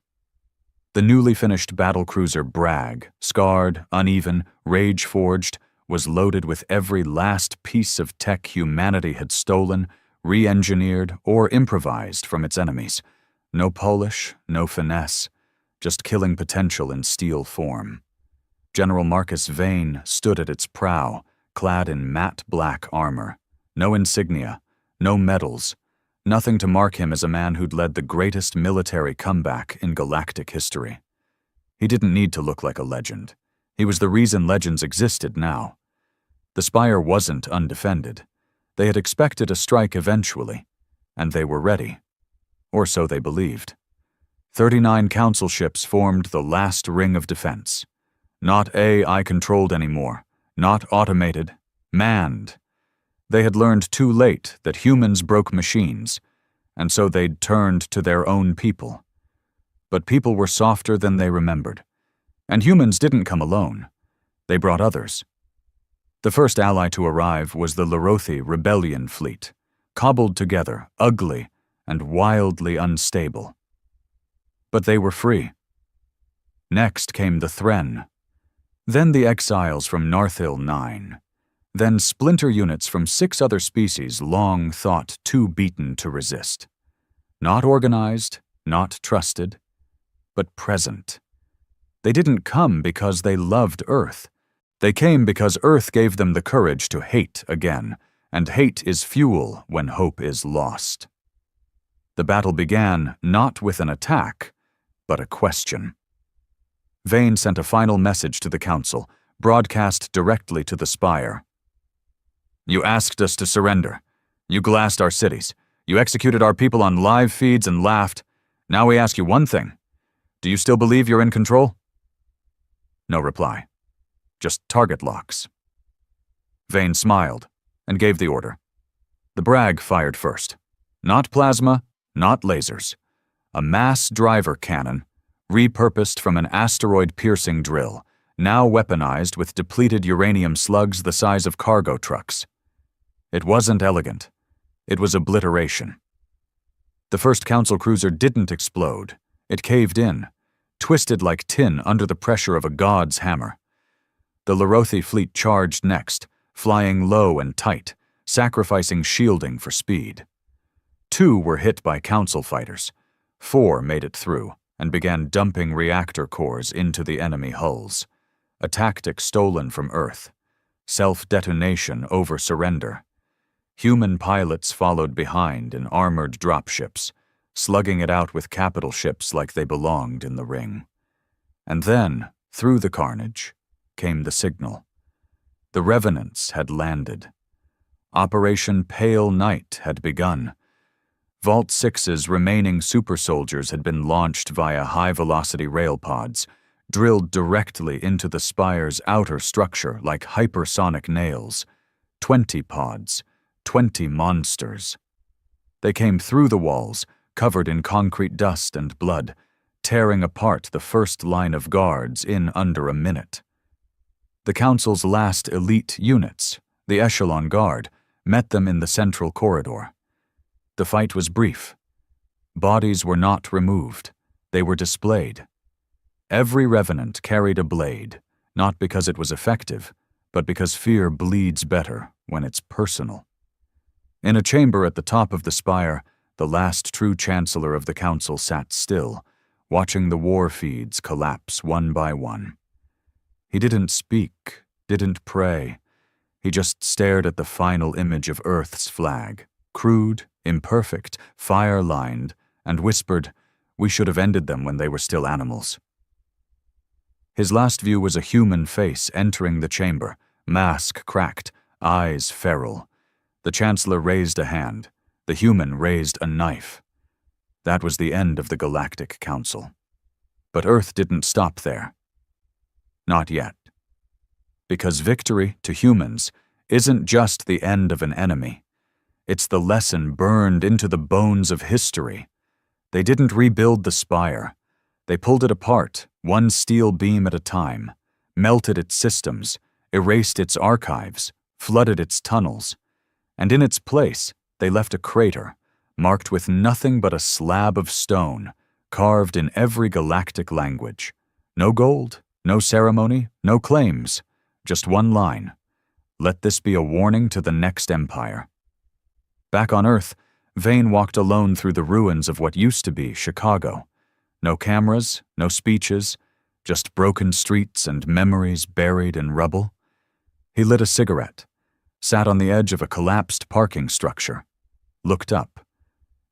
The newly finished battlecruiser Bragg, scarred, uneven, rage-forged, was loaded with every last piece of tech humanity had stolen, re-engineered, or improvised from its enemies. No polish, no finesse, just killing potential in steel form. General Marcus Vane stood at its prow, clad in matte black armor. No insignia, no medals, nothing to mark him as a man who'd led the greatest military comeback in galactic history. He didn't need to look like a legend. He was the reason legends existed now. The spire wasn't undefended. They had expected a strike eventually, and they were ready. Or so they believed. 39 council ships formed the last ring of defense. Not AI-controlled anymore, not automated, manned. They had learned too late that humans broke machines, and so they'd turned to their own people. But people were softer than they remembered, and humans didn't come alone. They brought others. The first ally to arrive was the Larothi rebellion fleet, cobbled together, ugly, and wildly unstable. But they were free. Next came the Thren, then the exiles from Narthil 9, then splinter units from 6 other species long thought too beaten to resist. Not organized, not trusted, but present. They didn't come because they loved Earth. They came because Earth gave them the courage to hate again, and hate is fuel when hope is lost. The battle began not with an attack, but a question. Vane sent a final message to the Council, broadcast directly to the Spire. You asked us to surrender. You glassed our cities. You executed our people on live feeds and laughed. Now we ask you one thing. Do you still believe you're in control? No reply. Just target locks. Vane smiled and gave the order. The Bragg fired first. Not plasma, not lasers. A mass driver cannon, repurposed from an asteroid-piercing drill, now weaponized with depleted uranium slugs the size of cargo trucks. It wasn't elegant. It was obliteration. The first Council cruiser didn't explode. It caved in, twisted like tin under the pressure of a god's hammer. The Larothi fleet charged next, flying low and tight, sacrificing shielding for speed. 2 were hit by Council fighters. 4 made it through and began dumping reactor cores into the enemy hulls. A tactic stolen from Earth. Self-detonation over surrender. Human pilots followed behind in armored dropships, slugging it out with capital ships like they belonged in the ring. And then, through the carnage, came the signal. The Revenants had landed. Operation Pale Night had begun. Vault 6's remaining super soldiers had been launched via high-velocity rail pods, drilled directly into the spire's outer structure like hypersonic nails. 20 pods, 20 monsters. They came through the walls, covered in concrete dust and blood, tearing apart the first line of guards in under a minute. The Council's last elite units, the Echelon Guard, met them in the central corridor. The fight was brief. Bodies were not removed. They were displayed. Every Revenant carried a blade, not because it was effective, but because fear bleeds better when it's personal. In a chamber at the top of the spire, the last true Chancellor of the Council sat still, watching the war feeds collapse one by one. He didn't speak, didn't pray. He just stared at the final image of Earth's flag, crude, imperfect, fire-lined, and whispered, "We should have ended them when they were still animals." His last view was a human face entering the chamber, mask cracked, eyes feral. The Chancellor raised a hand. The human raised a knife. That was the end of the Galactic Council. But Earth didn't stop there. Not yet. Because victory, to humans, isn't just the end of an enemy. It's the lesson burned into the bones of history. They didn't rebuild the spire. They pulled it apart, one steel beam at a time, melted its systems, erased its archives, flooded its tunnels, and in its place they left a crater, marked with nothing but a slab of stone, carved in every galactic language. No gold, no ceremony, no claims, just one line. Let this be a warning to the next empire. Back on Earth, Vane walked alone through the ruins of what used to be Chicago. No cameras, no speeches, just broken streets and memories buried in rubble. He lit a cigarette, sat on the edge of a collapsed parking structure, looked up.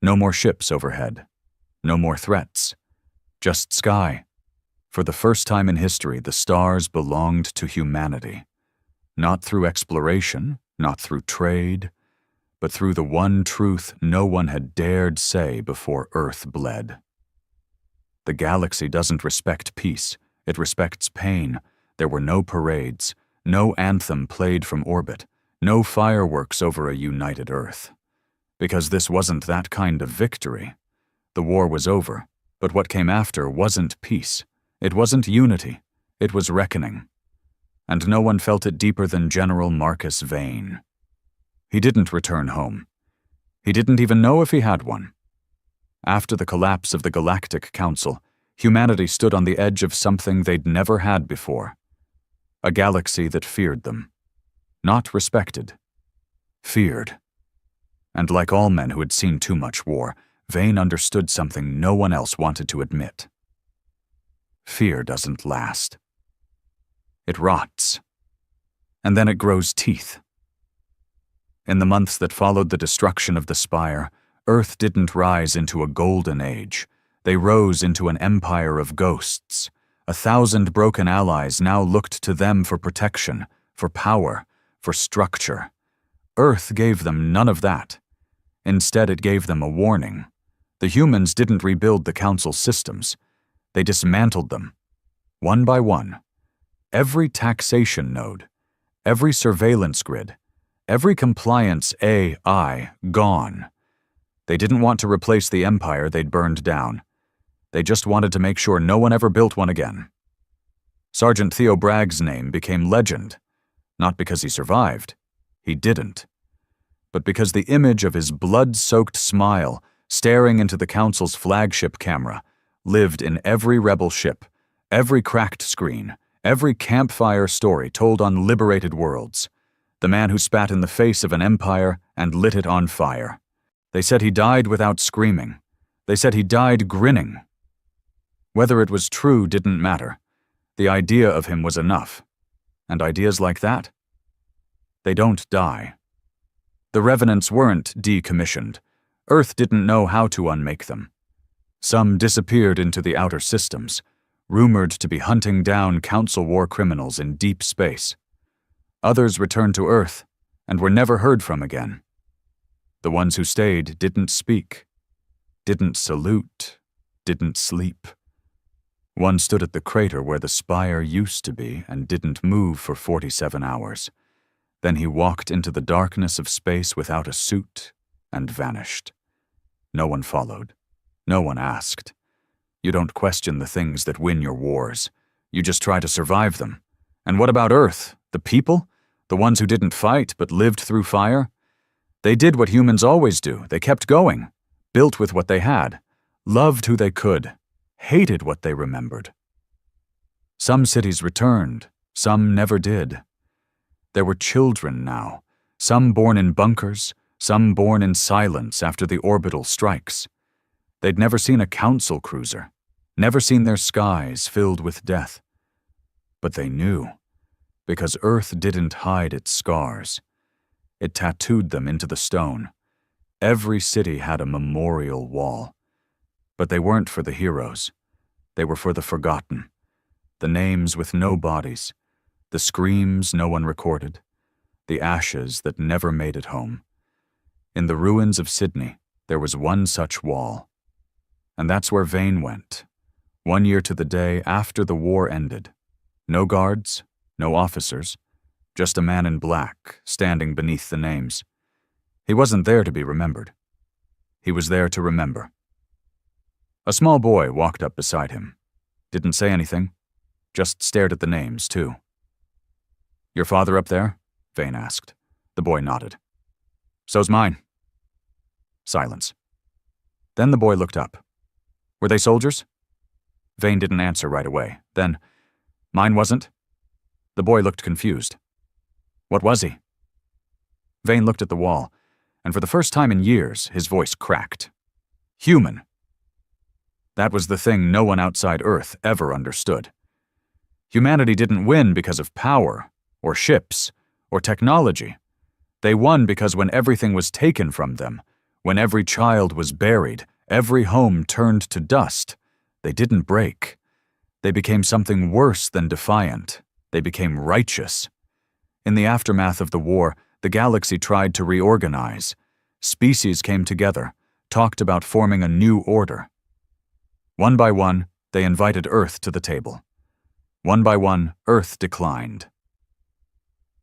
No more ships overhead. No more threats. Just sky. For the first time in history, the stars belonged to humanity. Not through exploration, not through trade, but through the one truth no one had dared say before Earth bled. The galaxy doesn't respect peace, it respects pain. There were no parades, no anthem played from orbit, no fireworks over a united Earth. Because this wasn't that kind of victory. The war was over, but what came after wasn't peace. It wasn't unity. It was reckoning. And no one felt it deeper than General Marcus Vane. He didn't return home. He didn't even know if he had one. After the collapse of the Galactic Council, humanity stood on the edge of something they'd never had before. A galaxy that feared them. Not respected. Feared. And like all men who had seen too much war, Vane understood something no one else wanted to admit. Fear doesn't last. It rots. And then it grows teeth. In the months that followed the destruction of the Spire, Earth didn't rise into a golden age. They rose into an empire of ghosts. 1,000 broken allies now looked to them for protection, for power, for structure. Earth gave them none of that. Instead, it gave them a warning. The humans didn't rebuild the Council's systems. They dismantled them, one by one. Every taxation node, every surveillance grid, every compliance AI gone. They didn't want to replace the empire they'd burned down. They just wanted to make sure no one ever built one again. Sergeant Theo Bragg's name became legend, not because he survived. He didn't. But because the image of his blood-soaked smile staring into the Council's flagship camera lived in every rebel ship, every cracked screen, every campfire story told on liberated worlds. The man who spat in the face of an empire and lit it on fire. They said he died without screaming. They said he died grinning. Whether it was true didn't matter. The idea of him was enough. And ideas like that? They don't die. The revenants weren't decommissioned. Earth didn't know how to unmake them. Some disappeared into the outer systems, rumored to be hunting down Council war criminals in deep space. Others returned to Earth and were never heard from again. The ones who stayed didn't speak, didn't salute, didn't sleep. One stood at the crater where the spire used to be and didn't move for 47 hours. Then he walked into the darkness of space without a suit and vanished. No one followed. No one asked. You don't question the things that win your wars. You just try to survive them. And what about Earth? The people? The ones who didn't fight but lived through fire? They did what humans always do. They kept going, built with what they had, loved who they could, hated what they remembered. Some cities returned, some never did. There were children now, some born in bunkers, some born in silence after the orbital strikes. They'd never seen a council cruiser, never seen their skies filled with death. But they knew, because Earth didn't hide its scars. It tattooed them into the stone. Every city had a memorial wall. But they weren't for the heroes. They were for the forgotten. The names with no bodies. The screams no one recorded. The ashes that never made it home. In the ruins of Sydney, there was one such wall. And that's where Vane went, 1 year to the day after the war ended. No guards, no officers, just a man in black standing beneath the names. He wasn't there to be remembered. He was there to remember. A small boy walked up beside him, Didn't say anything. Just stared at the names, too. Your father up there? Vane asked. The boy nodded. So's mine. Silence. Then the boy looked up. Were they soldiers? Vane didn't answer right away. Then, mine wasn't? The boy looked confused. What was he? Vane looked at the wall, and for the first time in years, his voice cracked. Human. That was the thing no one outside Earth ever understood. Humanity didn't win because of power, or ships, or technology. They won because when everything was taken from them, when every child was buried, every home turned to dust, they didn't break. They became something worse than defiant. They became righteous. In the aftermath of the war, the galaxy tried to reorganize. Species came together, talked about forming a new order. One by one, they invited Earth to the table. One by one, Earth declined.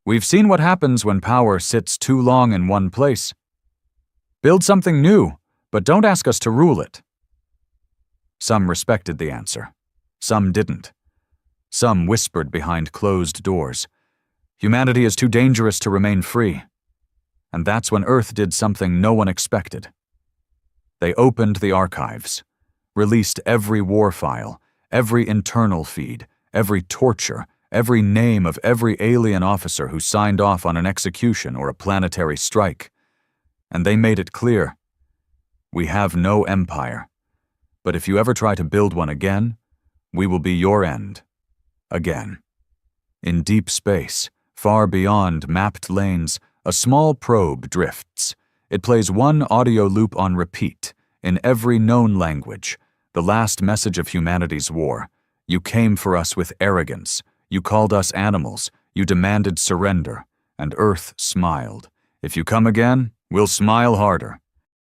We've seen what happens when power sits too long in one place. Build something new, but don't ask us to rule it. Some respected the answer. Some didn't. Some whispered behind closed doors. Humanity is too dangerous to remain free. And that's when Earth did something no one expected. They opened the archives, released every war file, every internal feed, every torture, every name of every alien officer who signed off on an execution or a planetary strike. And they made it clear, we have no empire, but if you ever try to build one again, we will be your end. Again. In deep space, far beyond mapped lanes, a small probe drifts. It plays one audio loop on repeat, in every known language, the last message of humanity's war. You came for us with arrogance. You called us animals. You demanded surrender. And Earth smiled. If you come again, we'll smile harder.